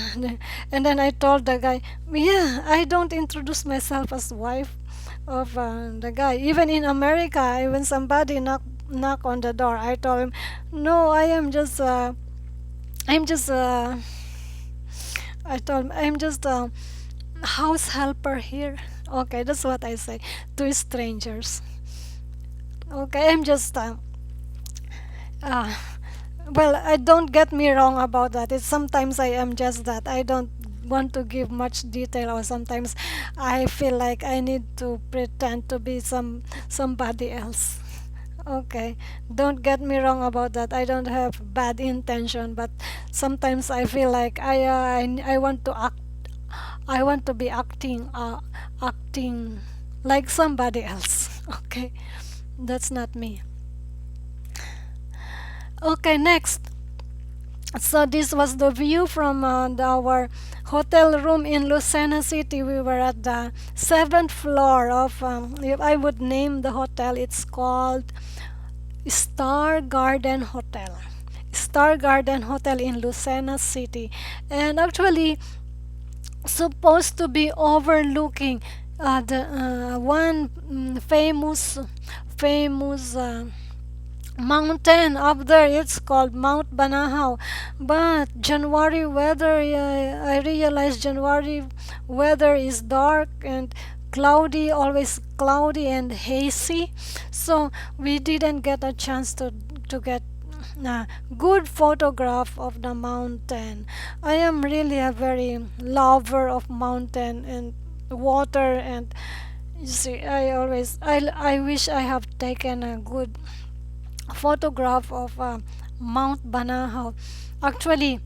[SPEAKER 1] and then I told the guy, yeah, I don't introduce myself as wife of the guy. Even in America, when somebody knock on the door, I told him, no, I'm just I told him, I'm just a house helper here. Okay, that's what I say to strangers. Okay, I'm just uh, well, I don't get me wrong about that. It's sometimes I am just that. I don't want to give much detail, or sometimes I feel like I need to pretend to be somebody else. Okay, don't get me wrong about that. I don't have bad intention, but sometimes I feel like I want to act. I want to be acting like somebody else. Okay, that's not me. Okay, next. So this was the view from our hotel room in Lucena City. We were at the seventh floor of, if I would name the hotel, it's called Star Garden Hotel. Star Garden Hotel in Lucena City. And actually, supposed to be overlooking the one famous mountain up there. It's called Mount Banahaw. But January weather, I realized January weather is dark and cloudy, always cloudy and hazy. So we didn't get a chance to get a good photograph of the mountain. I am really a very lover of mountain and water, and you see, I wish I have taken a good photograph of Mount Banahaw. Actually,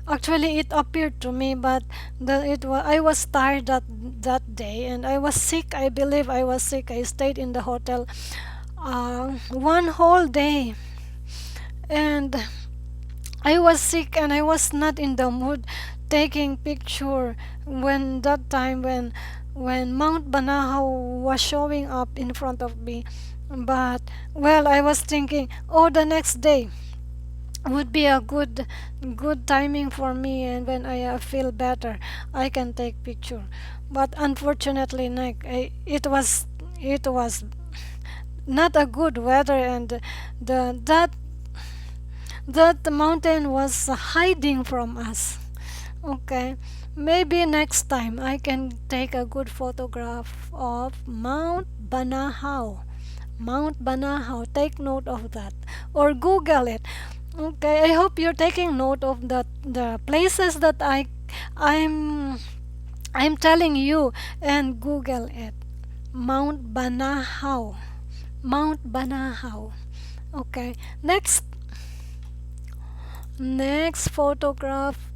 [SPEAKER 1] actually, it appeared to me, but I was tired that day, and I was sick. I believe I was sick. I stayed in the hotel one whole day, and I was sick, and I was not in the mood taking picture when that time when Mount Banahaw was showing up in front of me. But well, I was thinking, oh, the next day would be a good timing for me, and when I feel better I can take picture. But unfortunately, like, it was not a good weather, and the that mountain was hiding from us. Okay, maybe next time I can take a good photograph of Mount Banahaw. Take note of that, or Google it. Okay, I hope you're taking note of the places that I'm I'm telling you, and Google it. Mount Banahaw. Mount Banahaw. Okay. Next photograph.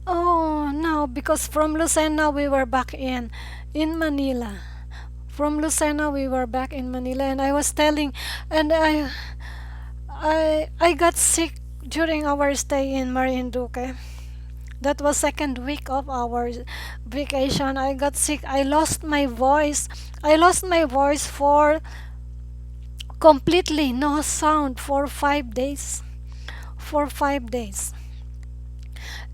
[SPEAKER 1] Oh no, because from Lucena we were back in Manila. From Lucena we were back in Manila, and I was telling, and I got sick during our stay in Marinduque. That was second week of our vacation. I got sick. I lost my voice. I lost my voice for completely no sound for 5 days. For 5 days.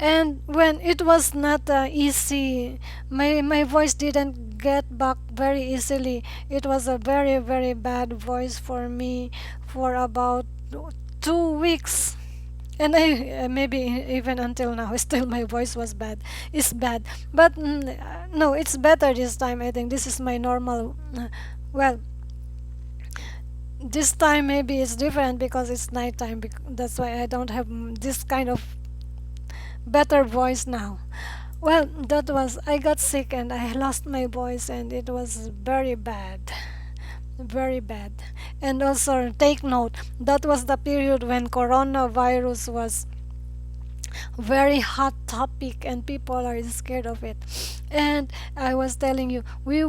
[SPEAKER 1] And when it was not easy, my voice didn't get back very easily. It was a very very bad voice for me for about 2 weeks. And I maybe even until now still my voice was bad. It's bad, but no, it's better this time. I think this is my normal. Well, this time maybe it's different because it's nighttime. That's why I don't have this kind of better voice now. Well, that was, I got sick and I lost my voice, and it was very bad. Very bad. And also take note, that was the period when coronavirus was very hot topic and people are scared of it. And I was telling you, we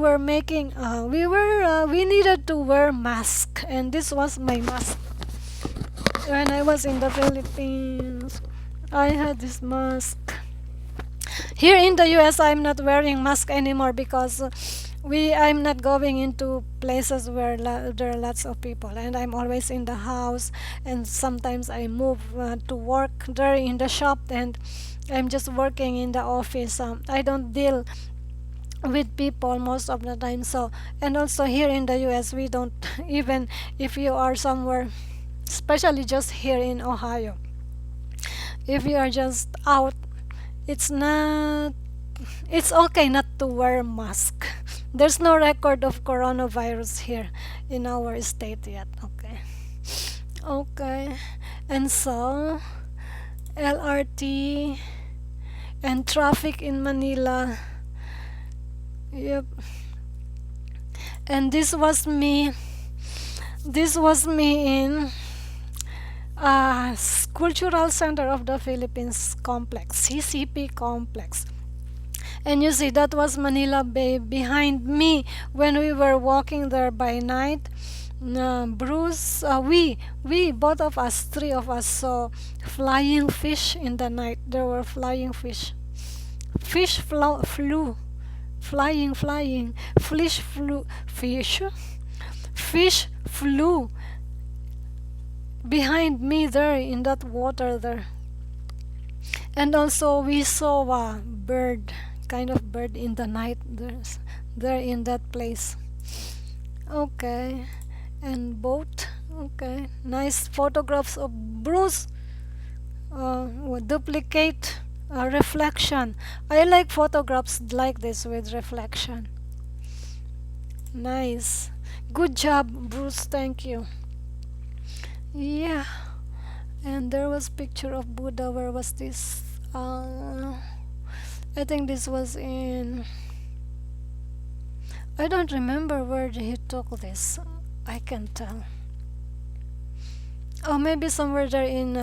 [SPEAKER 1] needed to wear mask, and this was my mask when I was in the Philippines. I had this mask. Here in the US, I'm not wearing mask anymore because I'm not going into places where there are lots of people, and I'm always in the house. And sometimes I move to work there in the shop, and I'm just working in the office. I don't deal with people most of the time. So, and also here in the US, we don't even if you are somewhere, especially just here in Ohio, if you are just out, it's not it's okay not to wear mask. There's no record of coronavirus here in our state yet. Okay. Okay. And so LRT and traffic in Manila. Yep. And this was me in Cultural Center of the Philippines complex, CCP complex. And you see, that was Manila Bay behind me when we were walking there by night. Bruce, we, both of us, three of us, saw flying fish in the night. There were flying fish. Flew, flying, fish flew behind me there in that water there. And also we saw a bird, kind of bird in the night there in that place. Okay. And boat. Okay. Nice photographs of Bruce. Duplicate reflection. I like photographs like this with reflection. Nice. Good job, Bruce. Thank you. Yeah. And there was picture of Buddha. Where was this? I think this was in. I don't remember where he took this. I can tell. Oh, maybe somewhere there in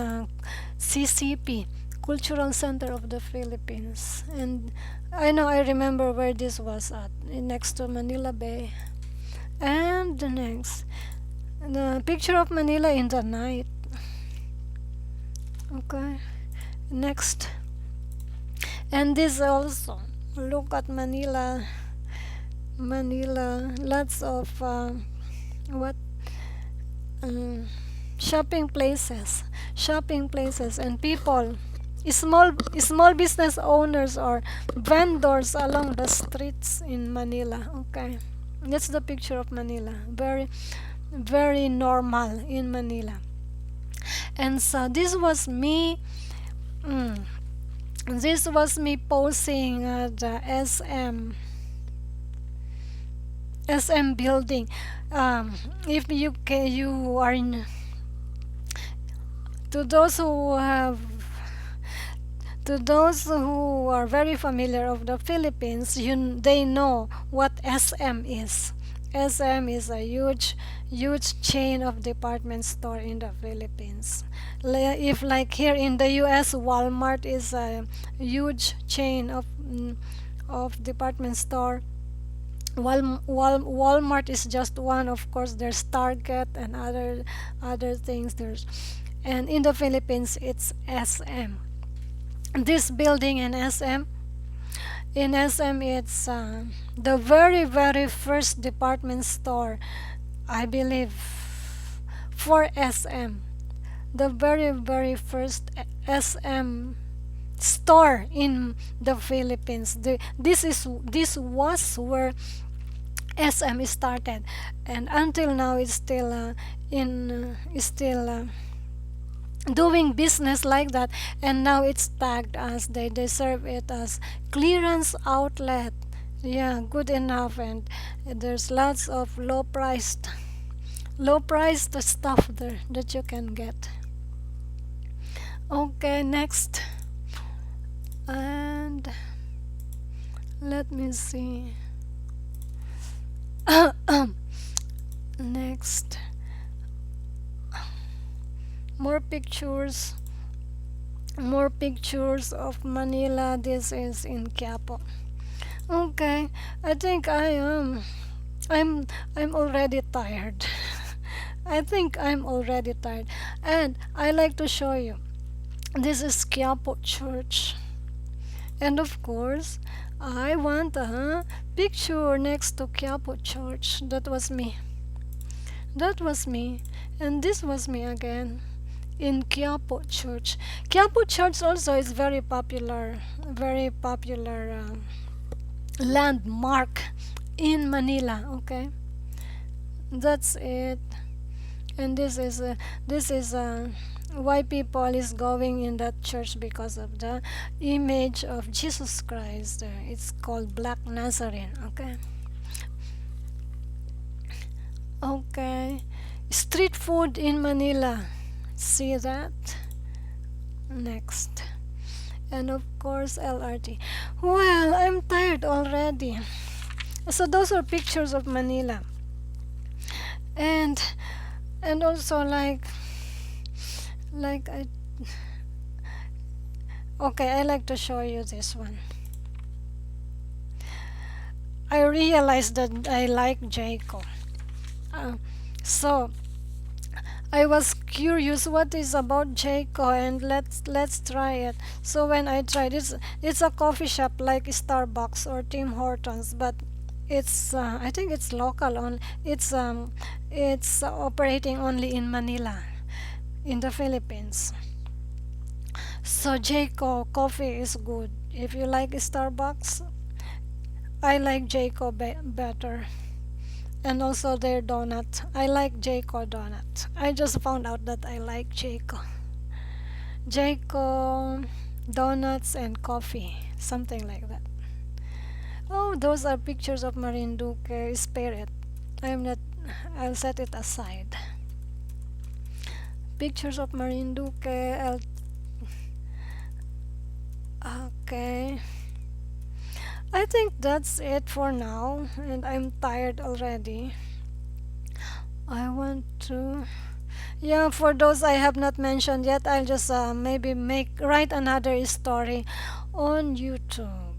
[SPEAKER 1] CCP, Cultural Center of the Philippines. And I know I remember where this was at, next to Manila Bay. And the next, the picture of Manila in the night. Okay. Next. And this also. Look at Manila. Manila. Lots of what um, shopping places. Shopping places and people. Small business owners or vendors along the streets in Manila. Okay. That's the picture of Manila. Very normal in Manila. And so mm, this was me posing at the SM building. If you are in, to those who have to those who are very familiar of the Philippines, they know what SM is. SM is a huge chain of department store in the Philippines. If like here in the US, Walmart is a huge chain of department store. Walmart is just one. Of course, there's Target and other things. And in the Philippines, it's SM. This building in SM, it's the very first department store, I believe, for SM. The very first SM store in the Philippines. This was where SM started, and until now it's still in is still doing business like that. And now it's tagged as they serve it as clearance outlet. Yeah, good enough. And there's lots of low priced stuff there that you can get. Okay, next. And let me see. Next, more pictures more pictures of Manila. This is in Quiapo. Okay, I think I'm I'm already tired. I think I'm already tired. And I like to show you. This is Quiapo Church. And of course, I want a picture next to Quiapo Church. That was me. That was me. And this was me again in Quiapo Church. Quiapo Church also is very popular landmark in Manila. Okay, that's it. And this is why people is going in that church, because of the image of Jesus Christ. It's called Black Nazarene. Okay. Okay. Street food in Manila. See that? Next. And of course, LRT. Well, I'm tired already. So those are pictures of Manila. And also like I okay, I like to show you this one. I realized that I like Jayco. Uh, so I was curious what is about Jayco, and let's try it. So when I tried it, it's a coffee shop like Starbucks or Tim Hortons, but it's I think it's local on it's operating only in Manila, in the Philippines. So Jayco coffee is good. If you like Starbucks, I like Jayco better. And also their donut. I like Jayco donut. I just found out that I like Jayco. Jayco donuts and coffee, something like that. Oh, those are pictures of Marinduque Spirit. I'm not. I'll set it aside. Pictures of Marinduque. Okay. I think that's it for now, and I'm tired already. I want to. Yeah, for those I have not mentioned yet, I'll just maybe write another story on YouTube.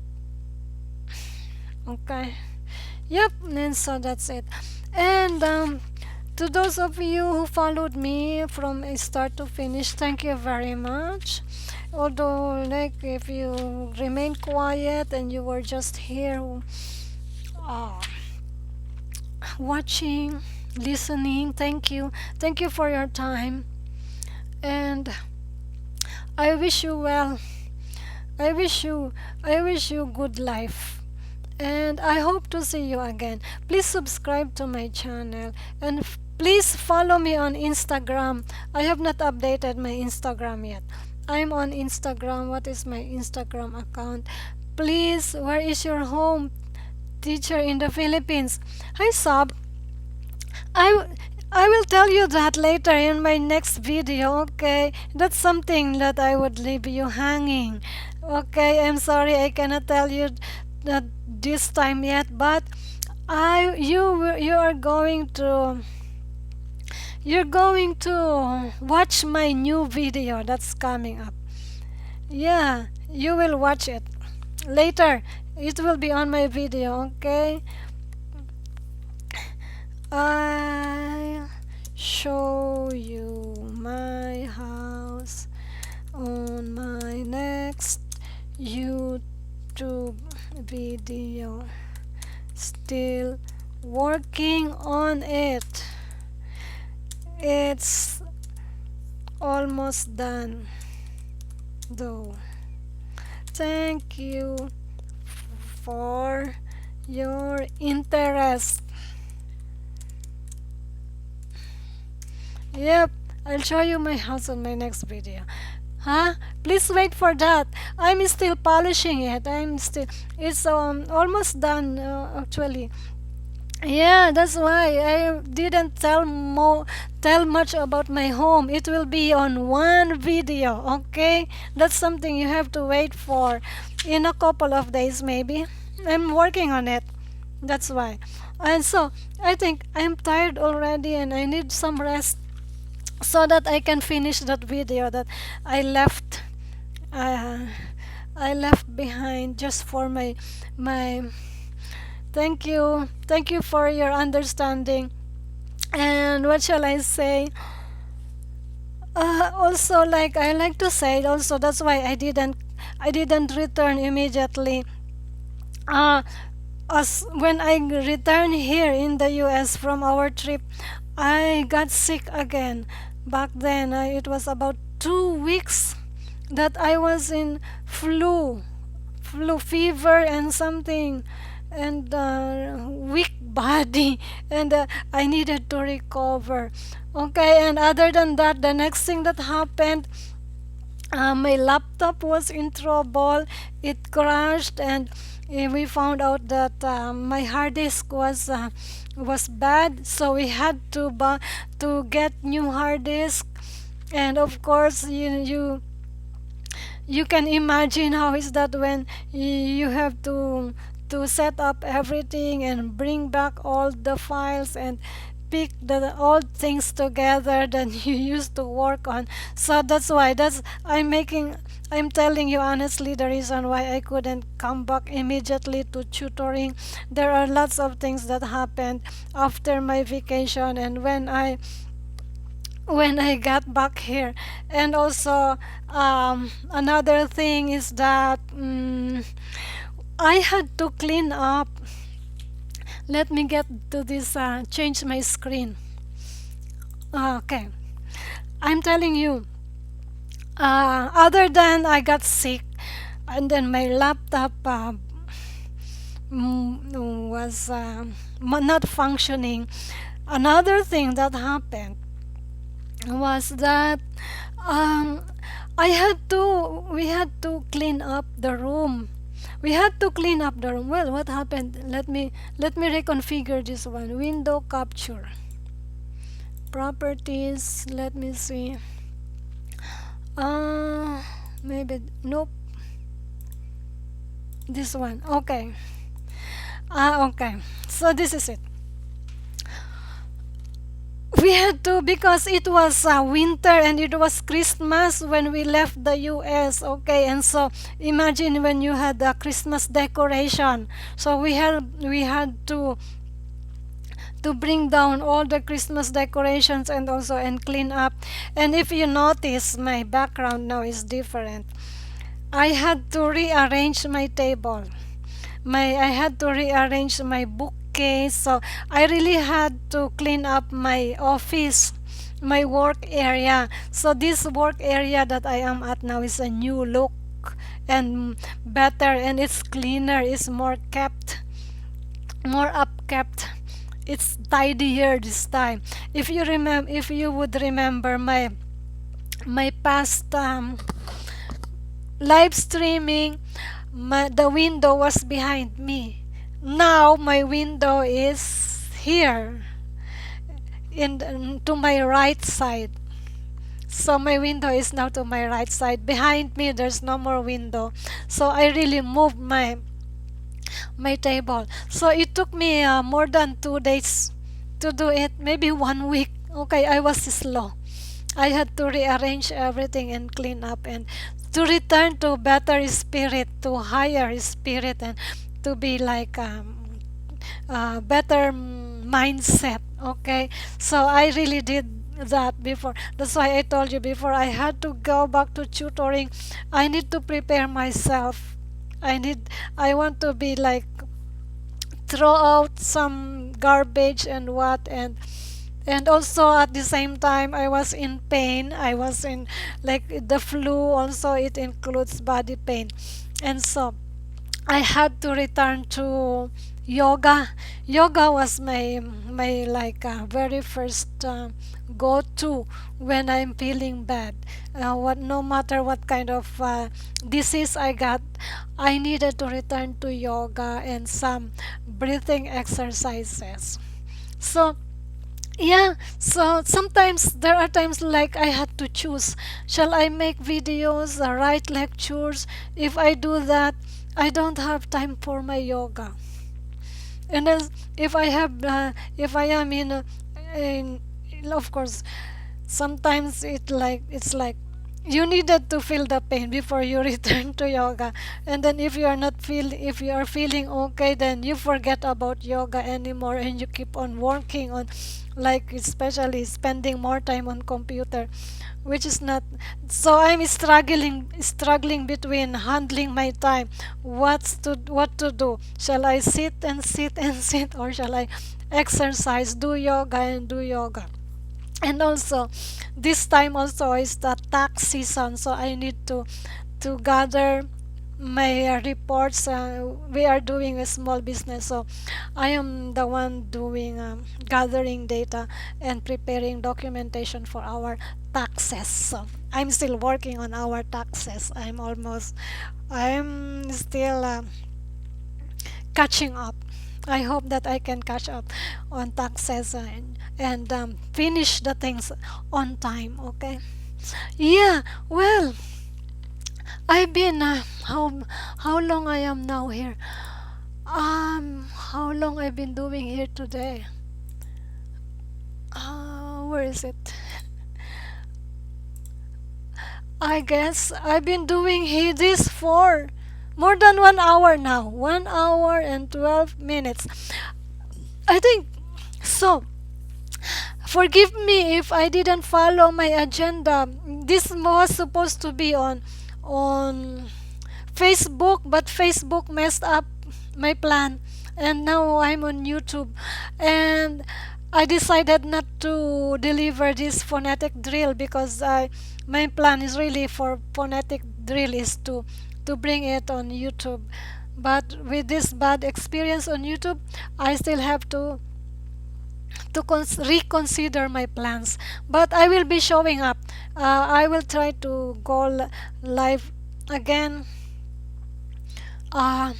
[SPEAKER 1] Okay. Yep, and so that's it. And to those of you who followed me from start to finish, thank you very much. Although, like, if you remain quiet and you were just here, uh, watching, listening, thank you. Thank you for your time. And I wish you well. I wish you, I wish you good life. And I hope to see you again. Please subscribe to my channel and please follow me on Instagram. I have not updated my Instagram yet. I'm on Instagram. What is my Instagram account? Please, where is your home? Teacher in the Philippines. Hi, Sab. I, I will tell you that later in my next video, okay? That's something that I would leave you hanging. Okay, I'm sorry I cannot tell you that this time yet, but you are going to watch my new video that's coming up. Yeah, you will watch it later. It will be on my video, okay? I'll show you my house on my next YouTube video. Still working on it. It's almost done though. Thank you for your interest. Yep, I'll show you my house on my next video. Huh? Please wait for that. I'm still polishing it. It's almost done actually. Yeah, that's why I didn't tell much about my home. It will be on one video, okay? That's something you have to wait for in a couple of days maybe. I'm working on it. That's why. And so, I think I'm tired already and I need some rest so that I can finish that video that I left uh, I left behind just for my thank you for your understanding. And what shall I say, also, like, I like to say also, that's why I didn't return immediately. uh, as when I returned here in the US from our trip, I got sick again. Back then, it was about 2 weeks that I was in flu fever and something, and weak body, and I needed to recover. Okay, and other than that, the next thing that happened, my laptop was in trouble. It crashed, and we found out that my hard disk was bad, so we had to get new hard disk. And of course, you can imagine how is that when you have to set up everything and bring back all the files and pick the old things together that you used to work on. So that's why I'm telling you honestly the reason why I couldn't come back immediately to tutoring. There are lots of things that happened after my vacation and when I got back here. And also, another thing is that I had to clean up. Let me get to this, change my screen. Okay, I'm telling you, other than I got sick and then my laptop was not functioning, another thing that happened was that um, we had to clean up the room. We had to clean up the room. Well, what happened? Let me reconfigure this one. Window capture. Properties. Let me see. Maybe nope. This one. Okay. Okay. So this is it. We had to because it was winter and it was Christmas when we left the US. Okay, and so imagine when you had a Christmas decoration. So we had to bring down all the Christmas decorations and also and clean up. And if you notice, my background now is different. I had to rearrange my table. I had to rearrange my bookcase. So I really had to clean up my office, my work area. So this work area that I am at now is a new look and better, and it's cleaner, it's more kept, more upkept. It's tidier this time. If you would remember my past live streaming, the window was behind me. Now my window is here to my right side. So my window is now to my right side. Behind me, there's no more window. So I really moved my table. So it took me more than 2 days to do it. Maybe 1 week. Okay, I was slow. I had to rearrange everything and clean up and to return to better spirit, to higher spirit, and to be like better mindset. Okay, so I really did that before. That's why I told you before I had to go back to tutoring. I need to prepare myself. I want to be like throw out some garbage and what, and also at the same time I was in pain. I was in like the flu also, it includes body pain, and so I had to return to yoga. Yoga was my like very first go to when I'm feeling bad. What No matter what kind of disease I got, I needed to return to yoga and some breathing exercises. So yeah, so sometimes there are times like I had to choose. Shall I make videos, write lectures? If I do that, I don't have time for my yoga. And then if I am in, of course, sometimes it's like you needed to feel the pain before you return to yoga, and then if you are feeling okay, then you forget about yoga anymore and you keep on working on, like especially spending more time on computer, which is not. So I'm struggling between handling my time, what to do. Shall I sit and sit and sit, or shall I exercise, do yoga and do yoga? And also this time also is the tax season, so I need to gather my reports. We are doing a small business, so I am the one doing gathering data and preparing documentation for our taxes. So I'm still working on our taxes. I'm still catching up. I hope that I can catch up on taxes and finish the things on time. Okay. Yeah. Well, I've been how long I am now here? How long I've been doing here today? Where is it? I guess I've been doing this for more than 1 hour now. 1 hour and 12 minutes. I think so. Forgive me if I didn't follow my agenda. This was supposed to be on Facebook, but Facebook messed up my plan, and now I'm on YouTube. And I decided not to deliver this phonetic drill because my plan is really for phonetic drill is to bring it on YouTube. But with this bad experience on YouTube, I still have to reconsider my plans. But I will be showing up. I will try to go live again uh,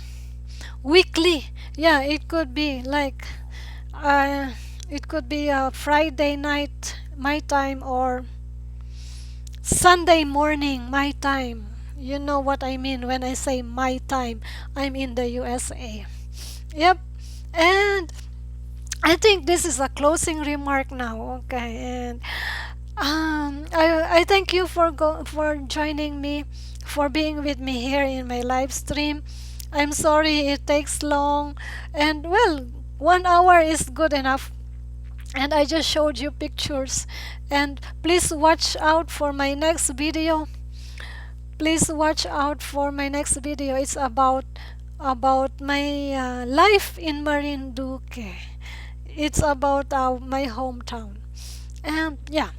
[SPEAKER 1] weekly. Yeah, it could be like uh, it could be a Friday night my time or Sunday morning my time. You know what I mean when I say my time. I'm in the USA. Yep. And I think this is a closing remark now. Okay. And I thank you for joining me, for being with me here in my live stream. I'm sorry it takes long, and well, 1 hour is good enough. and I just showed you pictures. And please watch out for my next video. Please watch out for my next video. It's about my life in Marinduque. It's about my hometown. And yeah,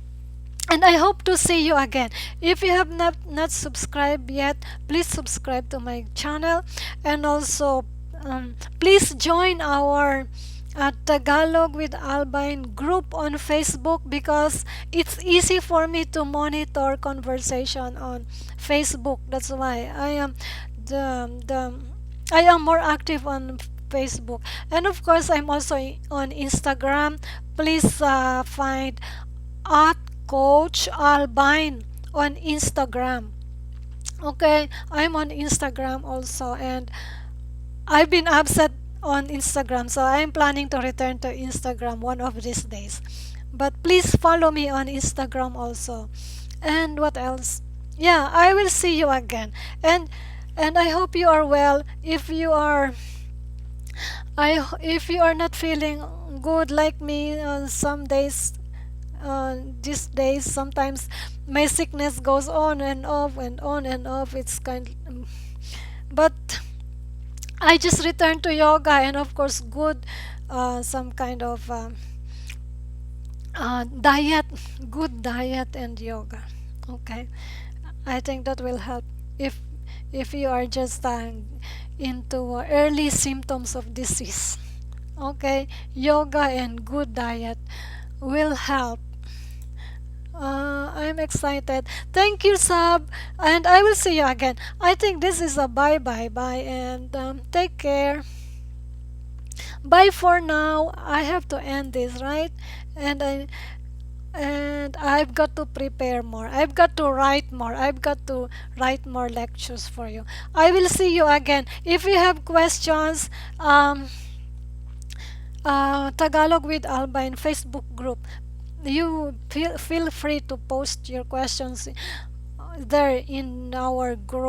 [SPEAKER 1] and I hope to see you again. If you have not subscribed yet, please subscribe to my channel, and also please join our Tagalog with Albine group on Facebook, because it's easy for me to monitor conversation on Facebook. That's why the I am more active on Facebook, and of course I'm also on Instagram. Please find at Coach Albine on Instagram. Okay, I'm on Instagram also, and I've been absent on Instagram, so I'm planning to return to Instagram one of these days. But please follow me on Instagram also. And what else? Yeah, I will see you again. And I hope you are well. If you are not feeling good like me on some days, these days sometimes my sickness goes on and off and on and off. It's kind, but I just returned to yoga, and of course good some kind of diet, good diet and yoga. Okay, I think that will help if you are just into early symptoms of disease. Okay, yoga and good diet will help. I'm excited. Thank you, Sab, and I will see you again. I think this is a bye bye bye, and take care. Bye for now. I have to end this, right? And I've got to prepare more. I've got to write more. I've got to write more lectures for you. I will see you again. If you have questions, Tagalog with Alba in Facebook group, you feel free to post your questions there in our group.